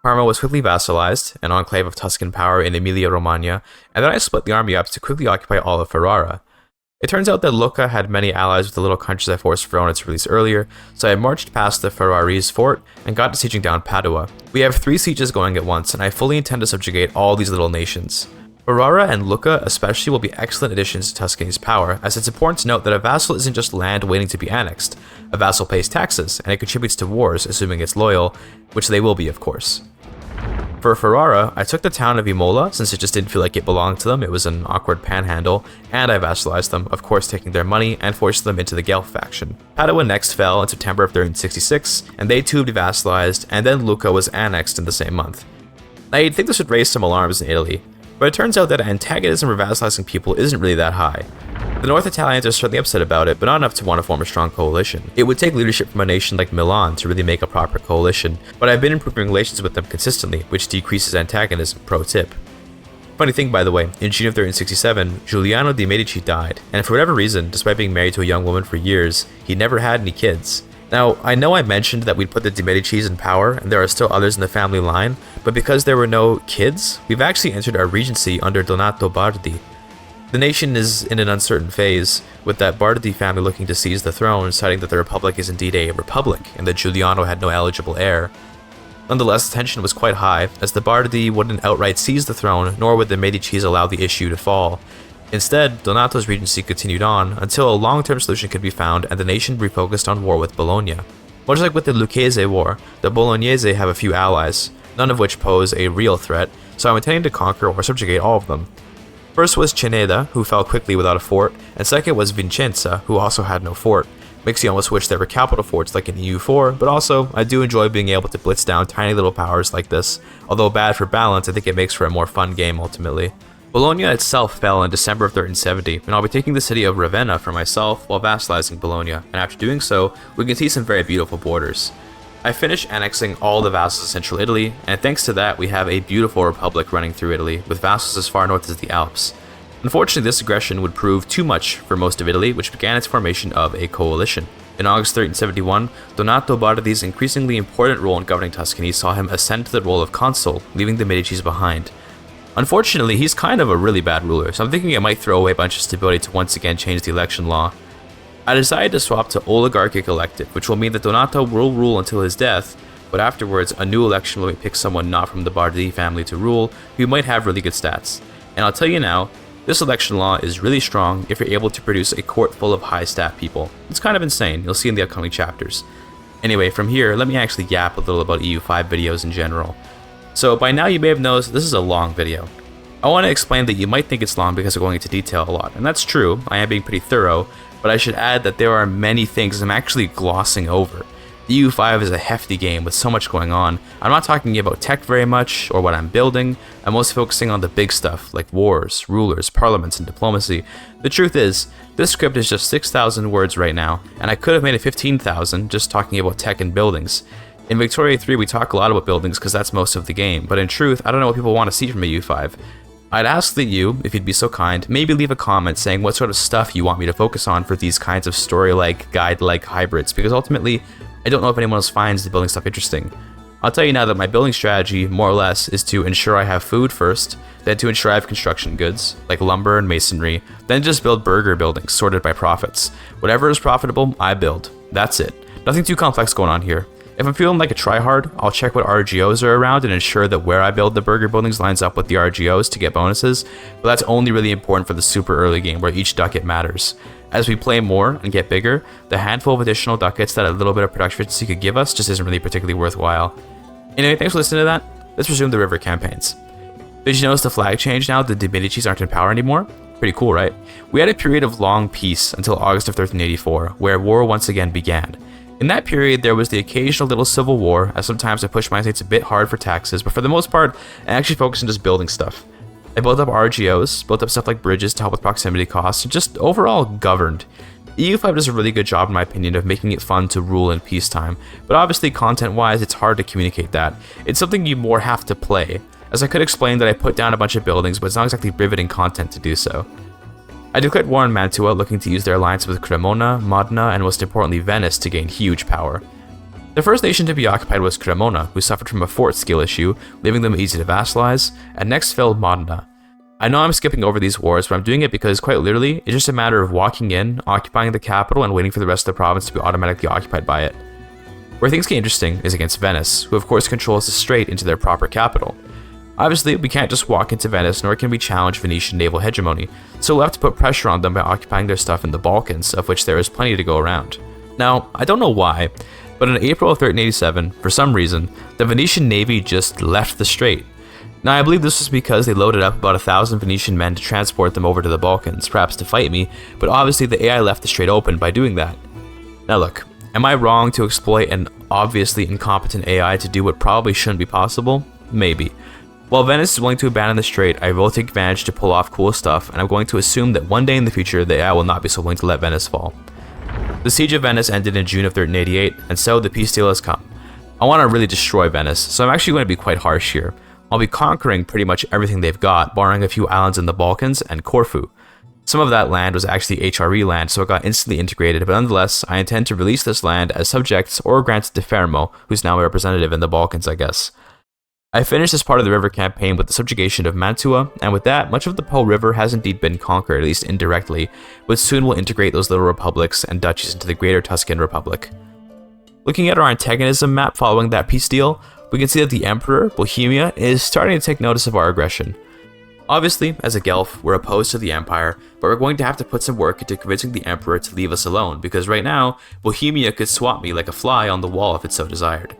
Parma was quickly vassalized, an enclave of Tuscan power in Emilia-Romagna, and then I split the army up to quickly occupy all of Ferrara. It turns out that Lucca had many allies with the little countries I forced Verona to release earlier, so I marched past the Ferrarese fort and got to sieging down Padua. We have 3 sieges going at once, and I fully intend to subjugate all these little nations. Ferrara and Lucca especially will be excellent additions to Tuscany's power, as it's important to note that a vassal isn't just land waiting to be annexed. A vassal pays taxes, and it contributes to wars, assuming it's loyal, which they will be, of course. For Ferrara, I took the town of Imola since it just didn't feel like it belonged to them, it was an awkward panhandle, and I vassalized them, of course taking their money and forcing them into the Guelph faction. Padua next fell in September of 1366, and they too devassalized, and then Lucca was annexed in the same month. Now you'd think this would raise some alarms in Italy, but it turns out that antagonism for vassalizing people isn't really that high. The North Italians are certainly upset about it, but not enough to want to form a strong coalition. It would take leadership from a nation like Milan to really make a proper coalition, but I've been improving relations with them consistently, which decreases antagonism, pro tip. Funny thing, by the way, in June of 1367, Giuliano de' Medici died, and for whatever reason, despite being married to a young woman for years, he never had any kids. Now, I know I mentioned that we'd put the de' Medicis in power, and there are still others in the family line, but because there were no kids, we've actually entered our regency under Donato Bardi. The nation is in an uncertain phase, with that Bardi family looking to seize the throne, citing that the Republic is indeed a republic, and that Giuliano had no eligible heir. Nonetheless, the tension was quite high, as the Bardi wouldn't outright seize the throne, nor would the Medicis allow the issue to fall. Instead, Donato's regency continued on until a long-term solution could be found and the nation refocused on war with Bologna. Much like with the Lucchese War, the Bolognese have a few allies, none of which pose a real threat, so I'm intending to conquer or subjugate all of them. First was Ceneda, who fell quickly without a fort, and second was Vicenza, who also had no fort. Makes you almost wish there were capital forts like in EU4, but also, I do enjoy being able to blitz down tiny little powers like this. Although bad for balance, I think it makes for a more fun game ultimately. Bologna itself fell in December of 1370, and I'll be taking the city of Ravenna for myself while vassalizing Bologna, and after doing so, we can see some very beautiful borders. I finished annexing all the vassals of central Italy, and thanks to that we have a beautiful republic running through Italy, with vassals as far north as the Alps. Unfortunately, this aggression would prove too much for most of Italy, which began its formation of a coalition. In August 1371, Donato Bardi's increasingly important role in governing Tuscany saw him ascend to the role of consul, leaving the Medicis behind. Unfortunately, he's kind of a really bad ruler, so I'm thinking I might throw away a bunch of stability to once again change the election law. I decided to swap to oligarchic elective, which will mean that Donato will rule until his death, but afterwards a new election will pick someone not from the Bardi family to rule, who might have really good stats. And I'll tell you now, this election law is really strong if you're able to produce a court full of high stat people. It's kind of insane, you'll see in the upcoming chapters. Anyway, from here, let me actually yap a little about EU5 videos in general. So by now you may have noticed this is a long video. I want to explain that you might think it's long because I'm going into detail a lot, and that's true, I am being pretty thorough, but I should add that there are many things I'm actually glossing over. The EU5 is a hefty game with so much going on. I'm not talking about tech very much or what I'm building, I'm mostly focusing on the big stuff like wars, rulers, parliaments, and diplomacy. The truth is, this script is just 6,000 words right now, and I could have made it 15,000 just talking about tech and buildings. In Victoria 3 we talk a lot about buildings because that's most of the game, but in truth I don't know what people want to see from a EU5. I'd ask that you, if you'd be so kind, maybe leave a comment saying what sort of stuff you want me to focus on for these kinds of story-like, guide-like hybrids, because ultimately, I don't know if anyone else finds the building stuff interesting. I'll tell you now that my building strategy, more or less, is to ensure I have food first, then to ensure I have construction goods, like lumber and masonry, then just build burger buildings sorted by profits. Whatever is profitable, I build. That's it. Nothing too complex going on here. If I'm feeling like a tryhard, I'll check what RGOs are around and ensure that where I build the burger buildings lines up with the RGOs to get bonuses, but that's only really important for the super early game where each ducat matters. As we play more and get bigger, the handful of additional ducats that a little bit of production efficiency could give us just isn't really particularly worthwhile. Anyway, thanks for listening to that. Let's resume the river campaigns. Did you notice the flag change now? The Divinities aren't in power anymore? Pretty cool, right? We had a period of long peace until August of 1384, where war once again began. In that period, there was the occasional little civil war, as sometimes I pushed my estates a bit hard for taxes, but for the most part, I actually focused on just building stuff. I built up RGOs, built up stuff like bridges to help with proximity costs, and just overall governed. EU5 does a really good job in my opinion of making it fun to rule in peacetime, but obviously content-wise it's hard to communicate that. It's something you more have to play, as I could explain that I put down a bunch of buildings, but it's not exactly riveting content to do so. I declared war on Mantua, looking to use their alliance with Cremona, Modena, and most importantly Venice to gain huge power. The first nation to be occupied was Cremona, who suffered from a fort skill issue, leaving them easy to vassalize, and next fell Modena. I know I'm skipping over these wars, but I'm doing it because, quite literally, it's just a matter of walking in, occupying the capital, and waiting for the rest of the province to be automatically occupied by it. Where things get interesting is against Venice, who of course controls the strait into their proper capital. Obviously, we can't just walk into Venice, nor can we challenge Venetian naval hegemony, so we'll have to put pressure on them by occupying their stuff in the Balkans, of which there is plenty to go around. Now, I don't know why, but in April of 1387, for some reason, the Venetian navy just left the strait. Now, I believe this was because they loaded up about 1,000 Venetian men to transport them over to the Balkans, perhaps to fight me, but obviously the AI left the strait open by doing that. Now look, am I wrong to exploit an obviously incompetent AI to do what probably shouldn't be possible? Maybe. While Venice is willing to abandon the strait, I will take advantage to pull off cool stuff, and I'm going to assume that one day in the future the AI will not be so willing to let Venice fall. The siege of Venice ended in June of 1388, and so the peace deal has come. I want to really destroy Venice, so I'm actually going to be quite harsh here. I'll be conquering pretty much everything they've got, barring a few islands in the Balkans and Corfu. Some of that land was actually HRE land, so it got instantly integrated, but nonetheless, I intend to release this land as subjects or grant it to Fermo, who's now a representative in the Balkans, I guess. I finished this part of the river campaign with the subjugation of Mantua, and with that, much of the Po River has indeed been conquered, at least indirectly, but soon will integrate those little republics and duchies into the greater Tuscan Republic. Looking at our antagonism map following that peace deal, we can see that the Emperor, Bohemia, is starting to take notice of our aggression. Obviously, as a Guelph, we're opposed to the Empire, but we're going to have to put some work into convincing the Emperor to leave us alone, because right now, Bohemia could swat me like a fly on the wall if it so desired.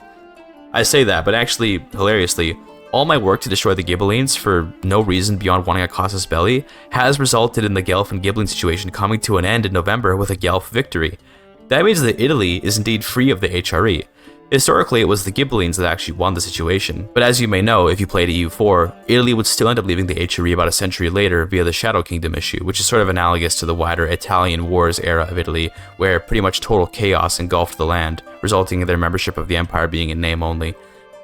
I say that, but actually, hilariously, all my work to destroy the Ghibellines for no reason beyond wanting a casus belli has resulted in the Guelph and Ghibelline situation coming to an end in November with a Guelph victory. That means that Italy is indeed free of the HRE. Historically, it was the Ghibellines that actually won the situation, but as you may know if you played EU4, Italy would still end up leaving the HRE about a century later via the Shadow Kingdom issue, which is sort of analogous to the wider Italian Wars era of Italy, where pretty much total chaos engulfed the land, resulting in their membership of the Empire being in name only.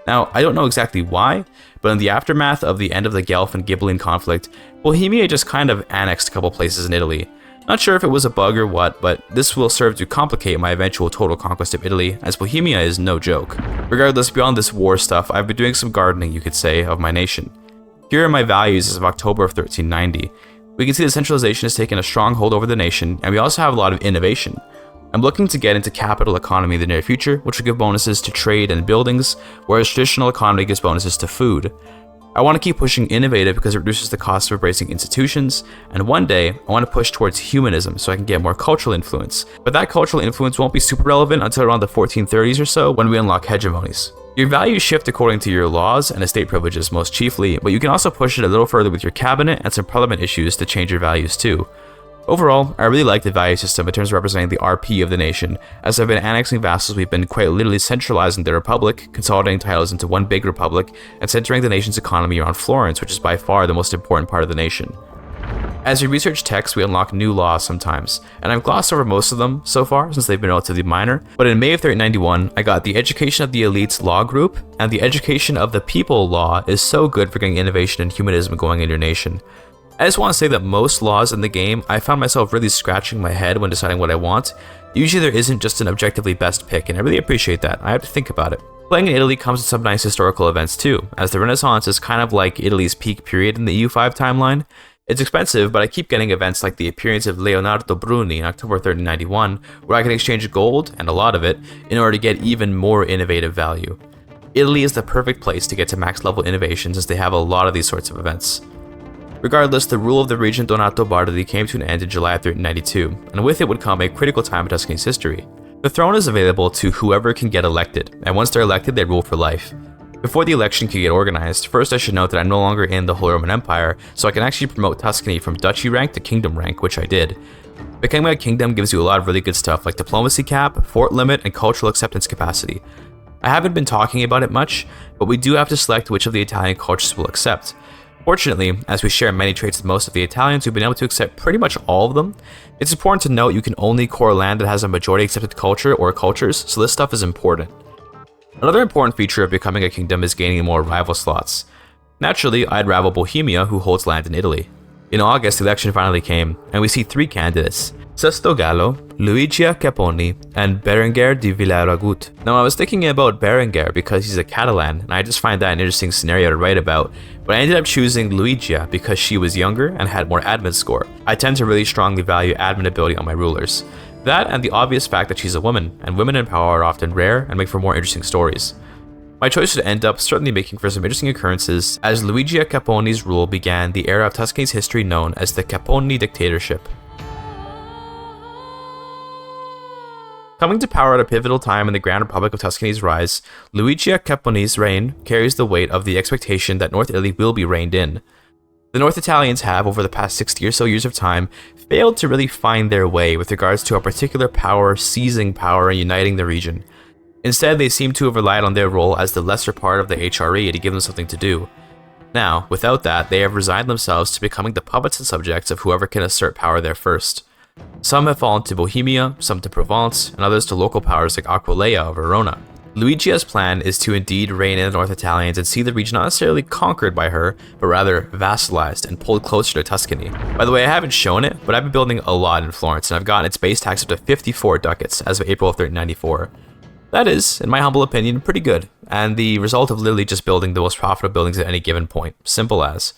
Now, I don't know exactly why, but in the aftermath of the end of the Guelph and Ghibelline conflict, Bohemia just kind of annexed a couple places in Italy. Not sure if it was a bug or what, but this will serve to complicate my eventual total conquest of Italy, as Bohemia is no joke. Regardless, beyond this war stuff, I've been doing some gardening, you could say, of my nation. Here are my values as of October of 1390. We can see that centralization has taken a strong hold over the nation, and we also have a lot of innovation. I'm looking to get into capital economy in the near future, which will give bonuses to trade and buildings, whereas traditional economy gives bonuses to food. I want to keep pushing innovative because it reduces the cost of embracing institutions, and one day, I want to push towards humanism so I can get more cultural influence, but that cultural influence won't be super relevant until around the 1430s or so when we unlock hegemonies. Your values shift according to your laws and estate privileges most chiefly, but you can also push it a little further with your cabinet and some parliament issues to change your values too. Overall, I really like the value system in terms of representing the RP of the nation. As I've been annexing vassals, we've been quite literally centralizing the republic, consolidating titles into one big republic, and centering the nation's economy around Florence, which is by far the most important part of the nation. As we research texts, we unlock new laws sometimes, and I've glossed over most of them so far since they've been relatively minor, but in May of 1391, I got the Education of the Elites Law Group, and the Education of the People Law is so good for getting innovation and humanism going in your nation. I just want to say that most laws in the game, I found myself really scratching my head when deciding what I want. Usually there isn't just an objectively best pick, and I really appreciate that. I have to think about it. Playing in Italy comes with some nice historical events too, as the Renaissance is kind of like Italy's peak period in the EU5 timeline. It's expensive, but I keep getting events like the appearance of Leonardo Bruni in October 1391, where I can exchange gold, and a lot of it, in order to get even more innovative value. Italy is the perfect place to get to max level innovation since they have a lot of these sorts of events. Regardless, the rule of the regent Donato Bardi came to an end in July of 1392, and with it would come a critical time in Tuscany's history. The throne is available to whoever can get elected, and once they're elected, they rule for life. Before the election can get organized, first I should note that I'm no longer in the Holy Roman Empire, so I can actually promote Tuscany from duchy rank to kingdom rank, which I did. Becoming a kingdom gives you a lot of really good stuff like diplomacy cap, fort limit, and cultural acceptance capacity. I haven't been talking about it much, but we do have to select which of the Italian cultures we'll accept. Fortunately, as we share many traits with most of the Italians, we've been able to accept pretty much all of them. It's important to note you can only core land that has a majority accepted culture or cultures, so this stuff is important. Another important feature of becoming a kingdom is gaining more rival slots. Naturally, I'd rival Bohemia, who holds land in Italy. In August, the election finally came, and we see 3 candidates: Sesto Gallo, Luigi Capponi, and Berenguer di Villaragut. Now, I was thinking about Berenguer because he's a Catalan, and I just find that an interesting scenario to write about, but I ended up choosing Luigia because she was younger and had more admin score. I tend to really strongly value admin ability on my rulers. That and the obvious fact that she's a woman, and women in power are often rare and make for more interesting stories. My choice would end up certainly making for some interesting occurrences, as Luigi Capponi's rule began the era of Tuscany's history known as the Capponi Dictatorship. Coming to power at a pivotal time in the Grand Republic of Tuscany's rise, Luigi Capponi's reign carries the weight of the expectation that North Italy will be reined in. The North Italians have, over the past 60 or so years of time, failed to really find their way with regards to a particular power seizing power and uniting the region. Instead, they seem to have relied on their role as the lesser part of the HRE to give them something to do. Now, without that, they have resigned themselves to becoming the puppets and subjects of whoever can assert power there first. Some have fallen to Bohemia, some to Provence, and others to local powers like Aquileia or Verona. Luigi's plan is to indeed rein in the North Italians and see the region not necessarily conquered by her, but rather vassalized and pulled closer to Tuscany. By the way, I haven't shown it, but I've been building a lot in Florence, and I've gotten its base tax up to 54 ducats as of April of 1394. That is, in my humble opinion, pretty good, and the result of literally just building the most profitable buildings at any given point. Simple as.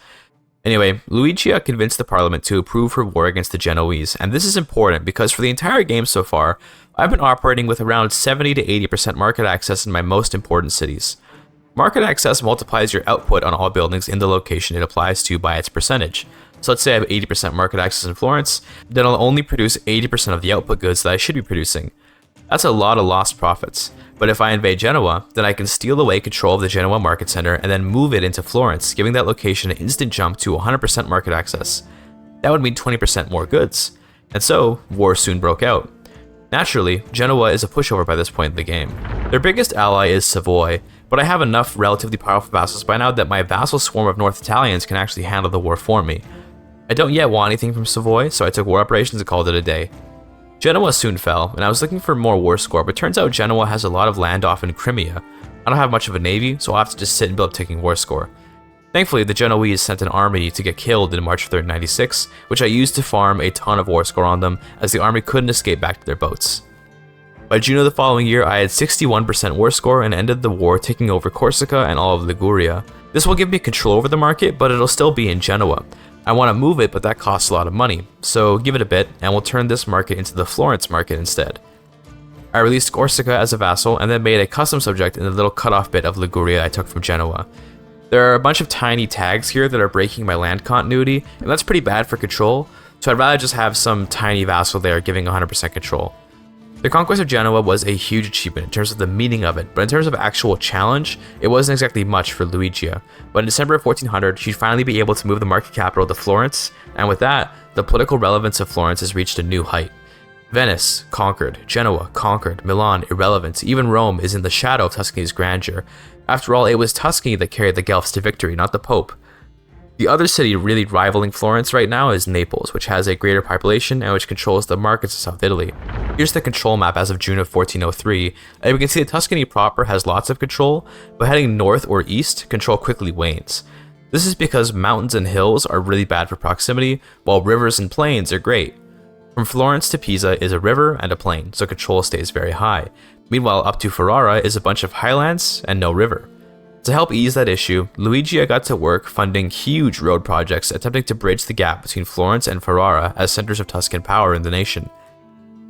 Anyway, Luigia convinced the parliament to approve her war against the Genoese, and this is important because for the entire game so far, I've been operating with around 70 to 80% market access in my most important cities. Market access multiplies your output on all buildings in the location it applies to by its percentage. So let's say I have 80% market access in Florence, then I'll only produce 80% of the output goods that I should be producing. That's a lot of lost profits. But if I invade Genoa, then I can steal away control of the Genoa market center and then move it into Florence, giving that location an instant jump to 100% market access. That would mean 20% more goods. And so, war soon broke out. Naturally, Genoa is a pushover by this point in the game. Their biggest ally is Savoy, but I have enough relatively powerful vassals by now that my vassal swarm of North Italians can actually handle the war for me. I don't yet want anything from Savoy, so I took war operations and called it a day. Genoa soon fell, and I was looking for more war score, but turns out Genoa has a lot of land off in Crimea. I don't have much of a navy, so I'll have to just sit and build up taking war score. Thankfully, the Genoese sent an army to get killed in March of 1396, which I used to farm a ton of war score on them, as the army couldn't escape back to their boats. By June of the following year, I had 61% war score and ended the war taking over Corsica and all of Liguria. This will give me control over the market, but it'll still be in Genoa. I want to move it, but that costs a lot of money, so give it a bit, and we'll turn this market into the Florence market instead. I released Corsica as a vassal, and then made a custom subject in the little cutoff bit of Liguria I took from Genoa. There are a bunch of tiny tags here that are breaking my land continuity, and that's pretty bad for control, so I'd rather just have some tiny vassal there giving 100% control. The conquest of Genoa was a huge achievement in terms of the meaning of it, but in terms of actual challenge, it wasn't exactly much for Luigia. But in December of 1400, she'd finally be able to move the market capital to Florence, and with that, the political relevance of Florence has reached a new height. Venice, conquered. Genoa, conquered. Milan, irrelevant. Even Rome is in the shadow of Tuscany's grandeur. After all, it was Tuscany that carried the Guelphs to victory, not the Pope. The other city really rivaling Florence right now is Naples, which has a greater population and which controls the markets of South Italy. Here's the control map as of June of 1403, and we can see that Tuscany proper has lots of control, but heading north or east, control quickly wanes. This is because mountains and hills are really bad for proximity, while rivers and plains are great. From Florence to Pisa is a river and a plain, so control stays very high. Meanwhile, up to Ferrara is a bunch of highlands and no river. To help ease that issue, Luigia got to work funding huge road projects attempting to bridge the gap between Florence and Ferrara as centers of Tuscan power in the nation.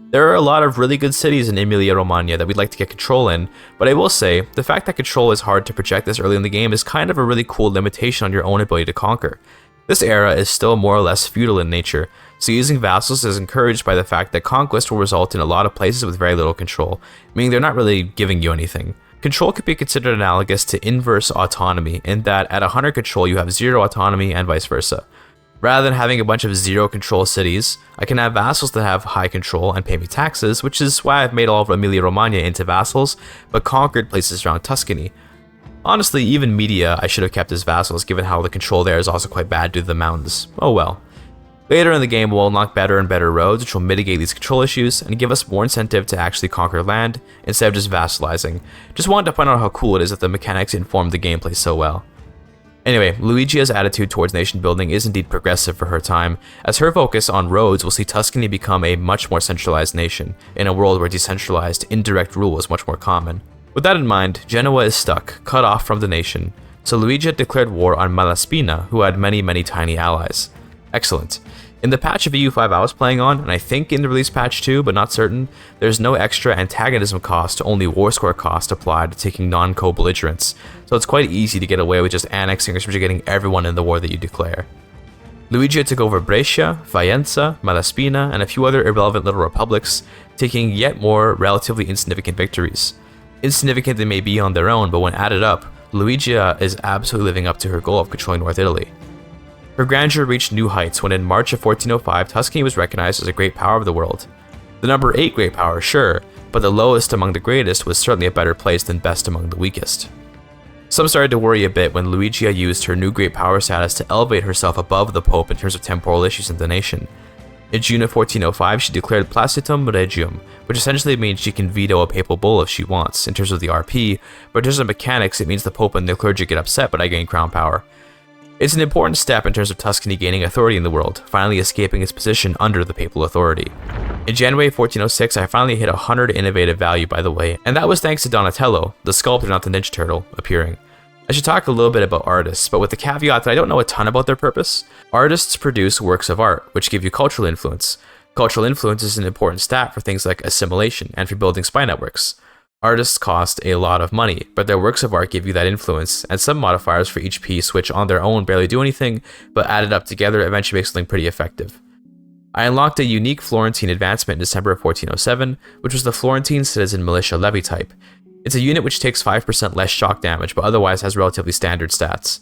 There are a lot of really good cities in Emilia-Romagna that we'd like to get control in, but I will say, the fact that control is hard to project this early in the game is kind of a really cool limitation on your own ability to conquer. This era is still more or less feudal in nature, so using vassals is encouraged by the fact that conquest will result in a lot of places with very little control, meaning they're not really giving you anything. Control could be considered analogous to inverse autonomy, in that at 100 control you have 0 autonomy and vice versa. Rather than having a bunch of 0 control cities, I can have vassals that have high control and pay me taxes, which is why I've made all of Emilia-Romagna into vassals, but conquered places around Tuscany. Honestly, even Media I should have kept as vassals given how the control there is also quite bad due to the mountains. Oh well. Later in the game, we'll unlock better and better roads, which will mitigate these control issues and give us more incentive to actually conquer land instead of just vassalizing. Just wanted to point out how cool it is that the mechanics inform the gameplay so well. Anyway, Luigia's attitude towards nation building is indeed progressive for her time, as her focus on roads will see Tuscany become a much more centralized nation, in a world where decentralized, indirect rule is much more common. With that in mind, Genoa is stuck, cut off from the nation, so Luigia declared war on Malaspina, who had many tiny allies. Excellent. In the patch of EU5 I was playing on, and I think in the release patch 2, but not certain, there's no extra antagonism cost, only war score cost applied to taking non-co-belligerents, so it's quite easy to get away with just annexing or subjugating everyone in the war that you declare. Luigia took over Brescia, Firenze, Malaspina, and a few other irrelevant little republics, taking yet more relatively insignificant victories. Insignificant they may be on their own, but when added up, Luigia is absolutely living up to her goal of controlling North Italy. Her grandeur reached new heights when in March of 1405, Tuscany was recognized as a great power of the world. The number 8 great power, sure, but the lowest among the greatest was certainly a better place than best among the weakest. Some started to worry a bit when Luigia used her new great power status to elevate herself above the Pope in terms of temporal issues in the nation. In June of 1405, she declared Placitum Regium, which essentially means she can veto a papal bull if she wants, in terms of the RP, but in terms of mechanics, it means the Pope and the clergy get upset but I gain crown power. It's an important step in terms of Tuscany gaining authority in the world, finally escaping its position under the papal authority. In January 1406, I finally hit 100 innovative value, by the way, and that was thanks to Donatello, the sculptor, not the Ninja Turtle, appearing. I should talk a little bit about artists, but with the caveat that I don't know a ton about their purpose. Artists produce works of art, which give you cultural influence. Cultural influence is an important stat for things like assimilation and for building spy networks. Artists cost a lot of money, but their works of art give you that influence, and some modifiers for each piece which on their own barely do anything, but added up together eventually make something pretty effective. I unlocked a unique Florentine advancement in December of 1407, which was the Florentine Citizen Militia Levy type. It's a unit which takes 5% less shock damage, but otherwise has relatively standard stats.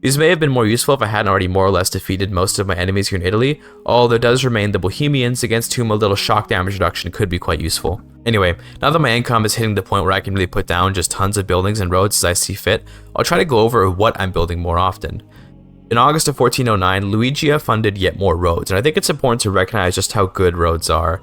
These may have been more useful if I hadn't already more or less defeated most of my enemies here in Italy, although there does remain the Bohemians, against whom a little shock damage reduction could be quite useful. Anyway, now that my income is hitting the point where I can really put down just tons of buildings and roads as I see fit, I'll try to go over what I'm building more often. In August of 1409, Luigia funded yet more roads, and I think it's important to recognize just how good roads are.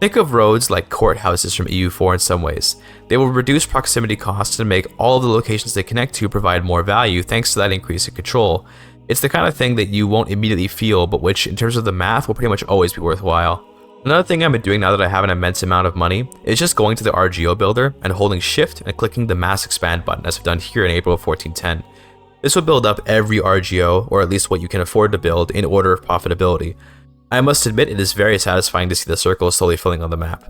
Think of roads like courthouses from EU4 in some ways. They will reduce proximity costs and make all of the locations they connect to provide more value thanks to that increase in control. It's the kind of thing that you won't immediately feel, but which in terms of the math will pretty much always be worthwhile. Another thing I've been doing now that I have an immense amount of money is just going to the RGO builder and holding shift and clicking the mass expand button as I've done here in April of 1410. This will build up every RGO, or at least what you can afford to build, in order of profitability. I must admit it is very satisfying to see the circles slowly filling on the map.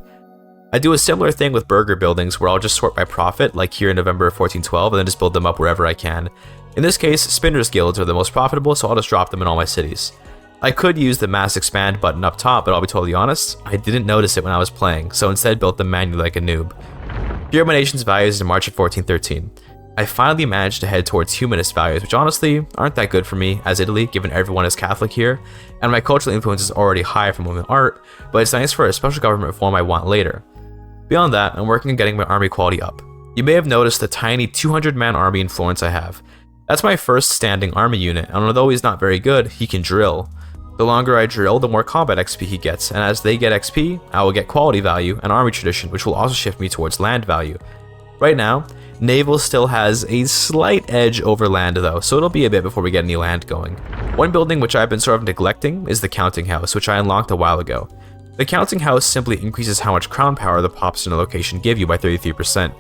I do a similar thing with burger buildings where I'll just sort by profit, like here in November of 1412, and then just build them up wherever I can. In this case, Spinners Guilds are the most profitable, so I'll just drop them in all my cities. I could use the mass expand button up top, but I'll be totally honest, I didn't notice it when I was playing, so instead built them manually like a noob. Here are my nation's values in March of 1413. I finally managed to head towards humanist values, which honestly aren't that good for me as Italy, given everyone is Catholic here, and my cultural influence is already high from women art, but it's nice for a special government reform I want later. Beyond that, I'm working on getting my army quality up. You may have noticed the tiny 200-man army in Florence I have. That's my first standing army unit, and although he's not very good, he can drill. The longer I drill, the more combat XP he gets, and as they get XP, I will get quality value and army tradition, which will also shift me towards land value. Right now, naval still has a slight edge over land though, so it'll be a bit before we get any land going. One building which I've been sort of neglecting is the counting house, which I unlocked a while ago. The counting house simply increases how much crown power the pops in a location give you by 33%.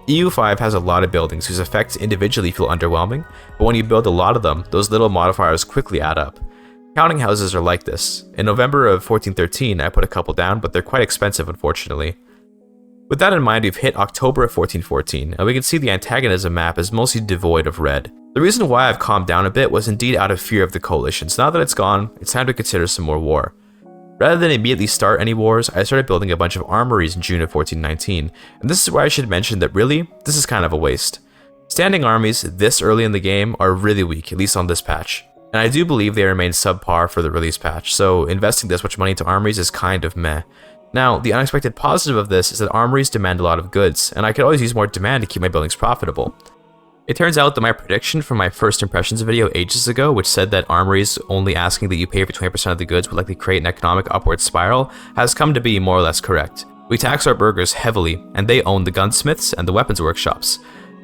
EU5 has a lot of buildings whose effects individually feel underwhelming, but when you build a lot of them, those little modifiers quickly add up. Counting houses are like this. In November of 1413, I put a couple down, but they're quite expensive unfortunately. With that in mind, we've hit October of 1414, and we can see the antagonism map is mostly devoid of red. The reason why I've calmed down a bit was indeed out of fear of the coalition, so now that it's gone, it's time to consider some more war. Rather than immediately start any wars, I started building a bunch of armories in June of 1419, and this is where I should mention that really, this is kind of a waste. Standing armies this early in the game are really weak, at least on this patch, and I do believe they remain subpar for the release patch, so investing this much money into armories is kind of meh. Now, the unexpected positive of this is that armories demand a lot of goods, and I could always use more demand to keep my buildings profitable. It turns out that my prediction from my first impressions video ages ago, which said that armories only asking that you pay for 20% of the goods would likely create an economic upward spiral, has come to be more or less correct. We tax our burghers heavily, and they own the gunsmiths and the weapons workshops.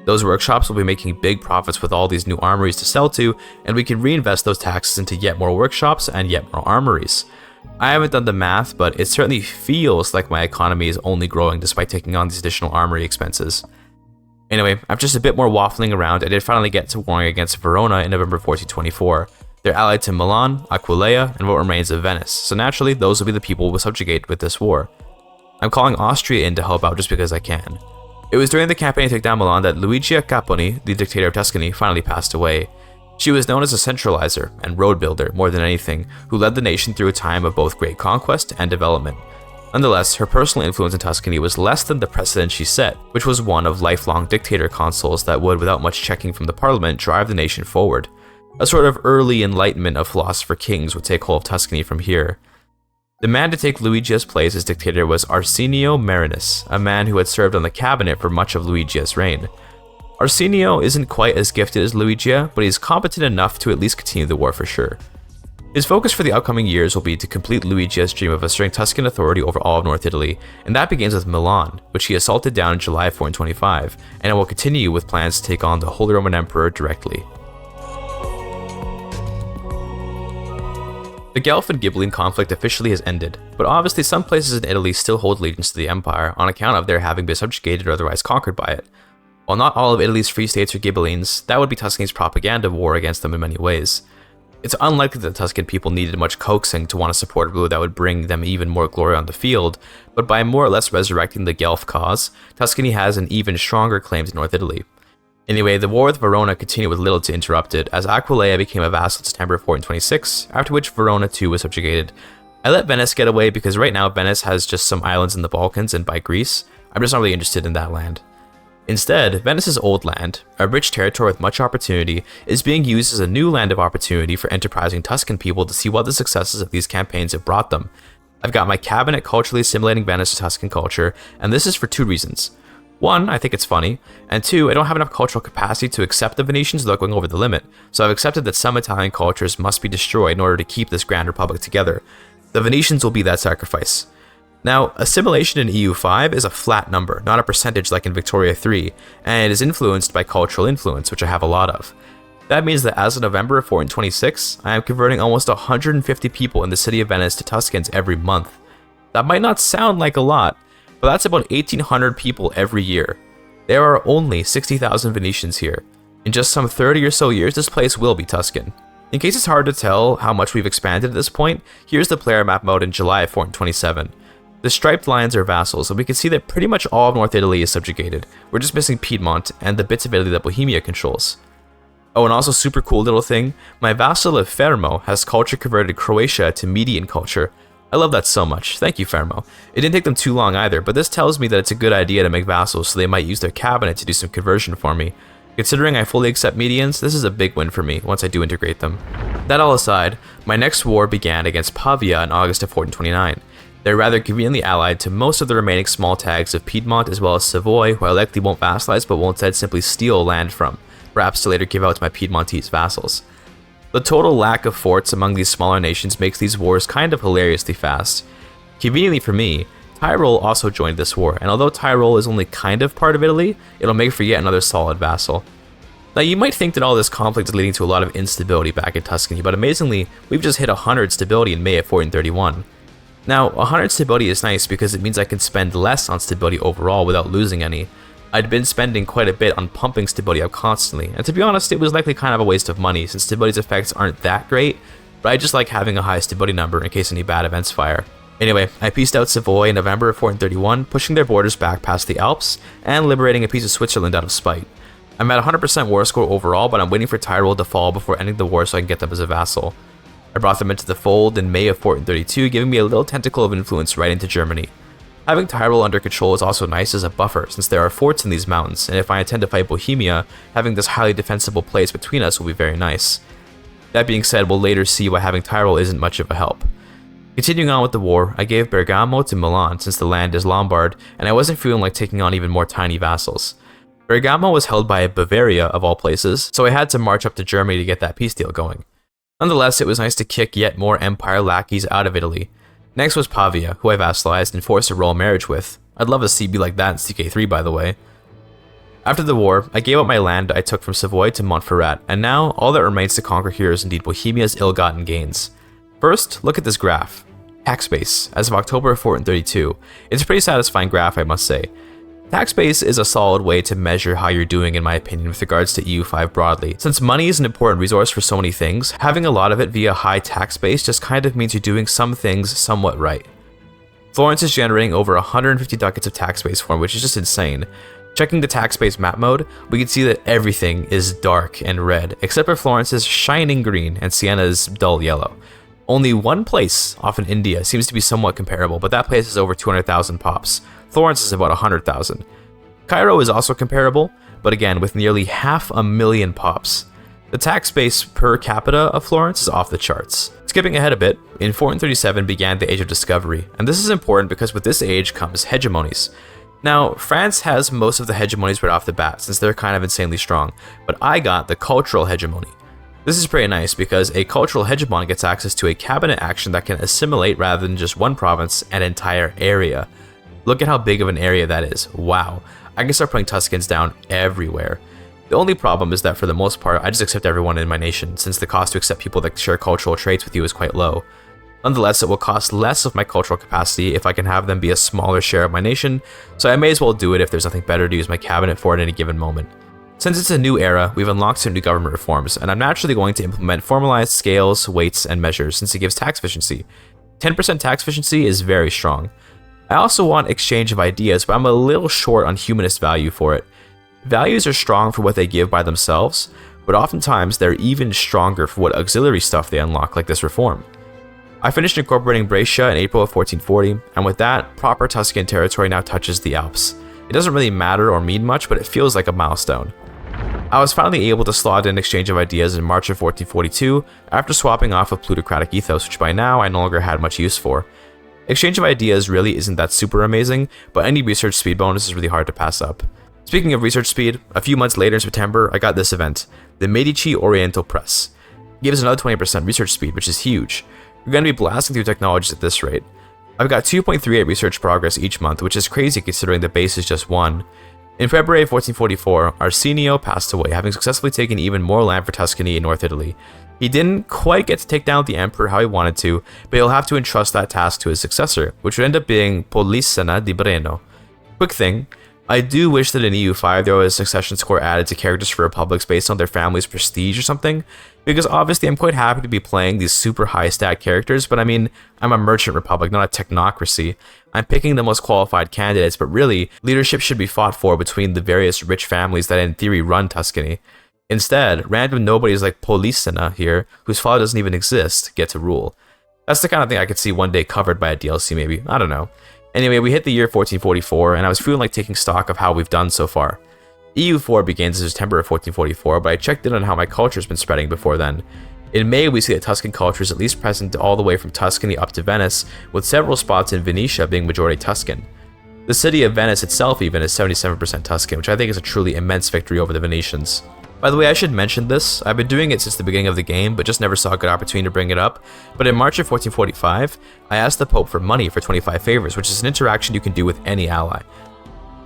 Those workshops will be making big profits with all these new armories to sell to, and we can reinvest those taxes into yet more workshops and yet more armories. I haven't done the math, but it certainly feels like my economy is only growing despite taking on these additional armory expenses. Anyway, after just a bit more waffling around, I did finally get to warring against Verona in November 1424. They're allied to Milan, Aquileia, and what remains of Venice, so naturally those will be the people we'll subjugate with this war. I'm calling Austria in to help out just because I can. It was during the campaign to take down Milan that Luigia Capponi, the dictator of Tuscany, finally passed away. She was known as a centralizer and road builder more than anything, who led the nation through a time of both great conquest and development. Nonetheless, her personal influence in Tuscany was less than the precedent she set, which was one of lifelong dictator consuls that would, without much checking from the parliament, drive the nation forward. A sort of early enlightenment of philosopher kings would take hold of Tuscany from here. The man to take Luigi's place as dictator was Arsenio Marinus, a man who had served on the cabinet for much of Luigi's reign. Arsenio isn't quite as gifted as Luigi, but he's competent enough to at least continue the war for sure. His focus for the upcoming years will be to complete Luigi's dream of asserting Tuscan authority over all of North Italy, and that begins with Milan, which he assaulted down in July 425, and it will continue with plans to take on the Holy Roman Emperor directly. The Guelph and Ghibelline conflict officially has ended, but obviously some places in Italy still hold allegiance to the empire on account of their having been subjugated or otherwise conquered by it. While not all of Italy's free states are Ghibellines, that would be Tuscany's propaganda war against them in many ways. It's unlikely that the Tuscan people needed much coaxing to want to support a ruler that would bring them even more glory on the field, but by more or less resurrecting the Guelph cause, Tuscany has an even stronger claim to North Italy. Anyway, the war with Verona continued with little to interrupt it, as Aquileia became a vassal in September 1426, after which Verona too was subjugated. I let Venice get away because right now Venice has just some islands in the Balkans and by Greece. I'm just not really interested in that land. Instead, Venice's old land, a rich territory with much opportunity, is being used as a new land of opportunity for enterprising Tuscan people to see what the successes of these campaigns have brought them. I've got my cabinet culturally assimilating Venice to Tuscan culture, and this is for two reasons. One, I think it's funny, and two, I don't have enough cultural capacity to accept the Venetians without going over the limit, so I've accepted that some Italian cultures must be destroyed in order to keep this Grand Republic together. The Venetians will be that sacrifice. Now, assimilation in EU5 is a flat number, not a percentage like in Victoria 3, and it is influenced by cultural influence, which I have a lot of. That means that as of November of 1426, I am converting almost 150 people in the city of Venice to Tuscans every month. That might not sound like a lot, but that's about 1,800 people every year. There are only 60,000 Venetians here. In just some 30 or so years, this place will be Tuscan. In case it's hard to tell how much we've expanded at this point, here's the player map mode in July of 1427. The striped lines are vassals, and we can see that pretty much all of North Italy is subjugated. We're just missing Piedmont and the bits of Italy that Bohemia controls. Oh, and also super cool little thing, my vassal of Fermo has culture converted Croatia to Median culture. I love that so much. Thank you, Fermo. It didn't take them too long either, but this tells me that it's a good idea to make vassals so they might use their cabinet to do some conversion for me. Considering I fully accept medians, this is a big win for me once I do integrate them. That all aside, my next war began against Pavia in August of 1429. They're rather conveniently allied to most of the remaining small tags of Piedmont as well as Savoy, who I likely won't vassalize but will instead simply steal land from, perhaps to later give out to my Piedmontese vassals. The total lack of forts among these smaller nations makes these wars kind of hilariously fast. Conveniently for me, Tyrol also joined this war, and although Tyrol is only kind of part of Italy, it'll make for yet another solid vassal. Now you might think that all this conflict is leading to a lot of instability back in Tuscany, but amazingly, we've just hit 100 stability in May of 1431. Now, 100 stability is nice because it means I can spend less on stability overall without losing any. I'd been spending quite a bit on pumping stability up constantly, and to be honest, it was likely kind of a waste of money since stability's effects aren't that great, but I just like having a high stability number in case any bad events fire. Anyway, I pieced out Savoy in November of 1431, pushing their borders back past the Alps, and liberating a piece of Switzerland out of spite. I'm at 100% war score overall, but I'm waiting for Tyrol to fall before ending the war so I can get them as a vassal. I brought them into the fold in May of 1432, giving me a little tentacle of influence right into Germany. Having Tyrol under control is also nice as a buffer, since there are forts in these mountains, and if I intend to fight Bohemia, having this highly defensible place between us will be very nice. That being said, we'll later see why having Tyrol isn't much of a help. Continuing on with the war, I gave Bergamo to Milan since the land is Lombard, and I wasn't feeling like taking on even more tiny vassals. Bergamo was held by Bavaria of all places, so I had to march up to Germany to get that peace deal going. Nonetheless, it was nice to kick yet more empire lackeys out of Italy. Next was Pavia, who I vassalized and forced a royal marriage with. I'd love a CB like that in CK3, by the way. After the war, I gave up my land I took from Savoy to Montferrat, and now all that remains to conquer here is indeed Bohemia's ill-gotten gains. First, look at this graph. Tax base, as of October of 1432. It's a pretty satisfying graph, I must say. Tax base is a solid way to measure how you're doing in my opinion with regards to EU5 broadly. Since money is an important resource for so many things, having a lot of it via high tax base just kind of means you're doing some things somewhat right. Florence is generating over 150 ducats of tax base form, which is just insane. Checking the tax base map mode, we can see that everything is dark and red, except for Florence's shining green and Sienna's dull yellow. Only one place, off in India, seems to be somewhat comparable, but that place is over 200,000 pops. Florence is about 100,000. Cairo is also comparable, but again, with nearly 500,000 pops. The tax base per capita of Florence is off the charts. Skipping ahead a bit, in 1437 began the Age of Discovery, and this is important because with this age comes hegemonies. Now, France has most of the hegemonies right off the bat, since they're kind of insanely strong, but I got the cultural hegemony. This is pretty nice because a cultural hegemon gets access to a cabinet action that can assimilate rather than just one province, an entire area. Look at how big of an area that is. Wow. I can start putting Tuscans down everywhere. The only problem is that for the most part, I just accept everyone in my nation, since the cost to accept people that share cultural traits with you is quite low. Nonetheless, it will cost less of my cultural capacity if I can have them be a smaller share of my nation, so I may as well do it if there's nothing better to use my cabinet for at any given moment. Since it's a new era, we've unlocked some new government reforms, and I'm naturally going to implement formalized scales, weights, and measures since it gives tax efficiency. 10% tax efficiency is very strong. I also want exchange of ideas, but I'm a little short on humanist value for it. Values are strong for what they give by themselves, but oftentimes they're even stronger for what auxiliary stuff they unlock, like this reform. I finished incorporating Brescia in April of 1440, and with that, proper Tuscan territory now touches the Alps. It doesn't really matter or mean much, but it feels like a milestone. I was finally able to slot in exchange of ideas in March of 1442 after swapping off a plutocratic ethos, which by now I no longer had much use for. Exchange of ideas really isn't that super amazing, but any research speed bonus is really hard to pass up. Speaking of research speed, a few months later in September, I got this event, the Medici Oriental Press. It gives another 20% research speed, which is huge. We're going to be blasting through technologies at this rate. I've got 2.38 research progress each month, which is crazy considering the base is just 1. In February of 1444, Arsenio passed away, having successfully taken even more land for Tuscany in North Italy. He didn't quite get to take down the emperor how he wanted to, but he'll have to entrust that task to his successor, which would end up being Polissena di Breno. Quick thing, I do wish that in EU5 there was a succession score added to characters for republics based on their family's prestige or something, because obviously I'm quite happy to be playing these super high stat characters, but I mean, I'm a merchant republic, not a technocracy. I'm picking the most qualified candidates, but really, leadership should be fought for between the various rich families that in theory run Tuscany. Instead, random nobodies like Polissena here, whose father doesn't even exist, get to rule. That's the kind of thing I could see one day covered by a DLC maybe, I don't know. Anyway, we hit the year 1444, and I was feeling like taking stock of how we've done so far. EU4 begins in September of 1444, but I checked in on how my culture's been spreading before then. In May, we see that Tuscan culture is at least present all the way from Tuscany up to Venice, with several spots in Venetia being majority Tuscan. The city of Venice itself even is 77% Tuscan, which I think is a truly immense victory over the Venetians. By the way, I should mention this. I've been doing it since the beginning of the game, but just never saw a good opportunity to bring it up. But in March of 1445, I asked the Pope for money for 25 favors, which is an interaction you can do with any ally.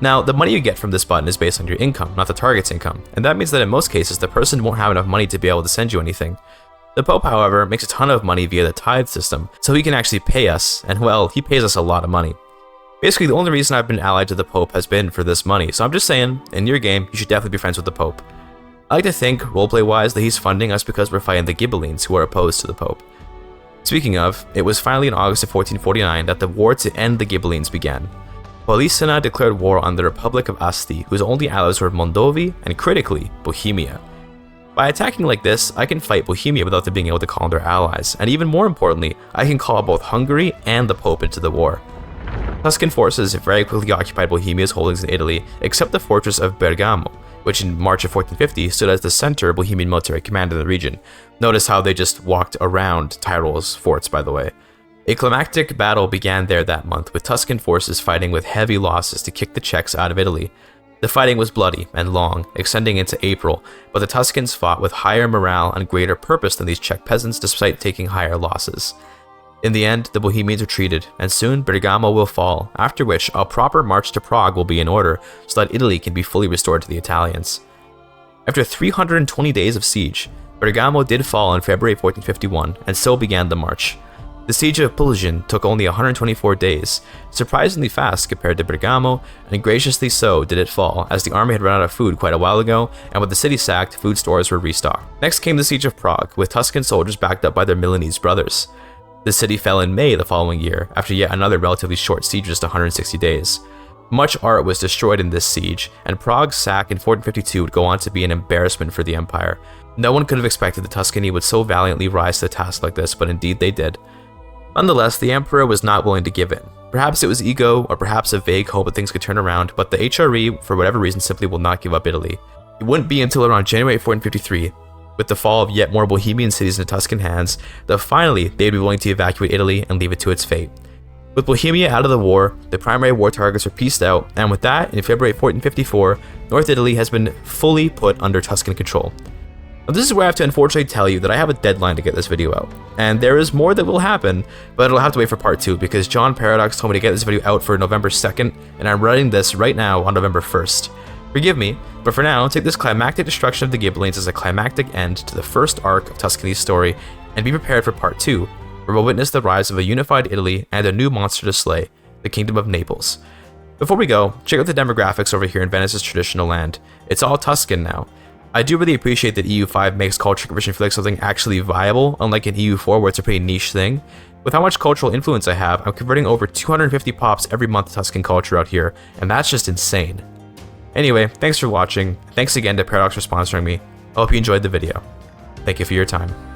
Now, the money you get from this button is based on your income, not the target's income, and that means that in most cases, the person won't have enough money to be able to send you anything. The Pope, however, makes a ton of money via the tithe system, so he can actually pay us, and well, he pays us a lot of money. Basically, the only reason I've been allied to the Pope has been for this money, so I'm just saying, in your game, you should definitely be friends with the Pope. I like to think, roleplay-wise, that he's funding us because we're fighting the Ghibellines, who are opposed to the Pope. Speaking of, it was finally in August of 1449 that the war to end the Ghibellines began. Polissena declared war on the Republic of Asti, whose only allies were Mondovi and, critically, Bohemia. By attacking like this, I can fight Bohemia without them being able to call them their allies, and even more importantly, I can call both Hungary and the Pope into the war. Tuscan forces very quickly occupied Bohemia's holdings in Italy, except the fortress of Bergamo, which in March of 1450 stood as the center of Bohemian military command in the region. Notice how they just walked around Tyrol's forts, by the way. A climactic battle began there that month, with Tuscan forces fighting with heavy losses to kick the Czechs out of Italy. The fighting was bloody and long, extending into April, but the Tuscans fought with higher morale and greater purpose than these Czech peasants despite taking higher losses. In the end, the Bohemians retreated, and soon Bergamo will fall, after which a proper march to Prague will be in order so that Italy can be fully restored to the Italians. After 320 days of siege, Bergamo did fall in February 1451, and so began the march. The siege of Pulzin took only 124 days, surprisingly fast compared to Bergamo, and graciously so did it fall, as the army had run out of food quite a while ago, and with the city sacked, food stores were restocked. Next came the siege of Prague, with Tuscan soldiers backed up by their Milanese brothers. The city fell in May the following year, after yet another relatively short siege of just 160 days. Much art was destroyed in this siege, and Prague's sack in 1452 would go on to be an embarrassment for the empire. No one could have expected that Tuscany would so valiantly rise to a task like this, but indeed they did. Nonetheless, the emperor was not willing to give in. Perhaps it was ego, or perhaps a vague hope that things could turn around, but the HRE, for whatever reason, simply will not give up Italy. It wouldn't be until around January 1453, with the fall of yet more Bohemian cities into Tuscan hands, that finally they'd be willing to evacuate Italy and leave it to its fate. With Bohemia out of the war, the primary war targets were pieced out, and with that, in February 1454, North Italy has been fully put under Tuscan control. Now, this is where I have to unfortunately tell you that I have a deadline to get this video out, and there is more that will happen, but it'll have to wait for part 2 because John Paradox told me to get this video out for November 2nd, and I'm writing this right now on November 1st. Forgive me, but for now, take this climactic destruction of the Ghibellines as a climactic end to the first arc of Tuscany's story, and be prepared for part 2, where we'll witness the rise of a unified Italy and a new monster to slay, the Kingdom of Naples. Before we go, check out the demographics over here in Venice's traditional land. It's all Tuscan now. I do really appreciate that EU5 makes culture conversion feel like something actually viable, unlike in EU4 where it's a pretty niche thing. With how much cultural influence I have, I'm converting over 250 pops every month to Tuscan culture out here, and that's just insane. Anyway, thanks for watching. Thanks again to Paradox for sponsoring me. I hope you enjoyed the video. Thank you for your time.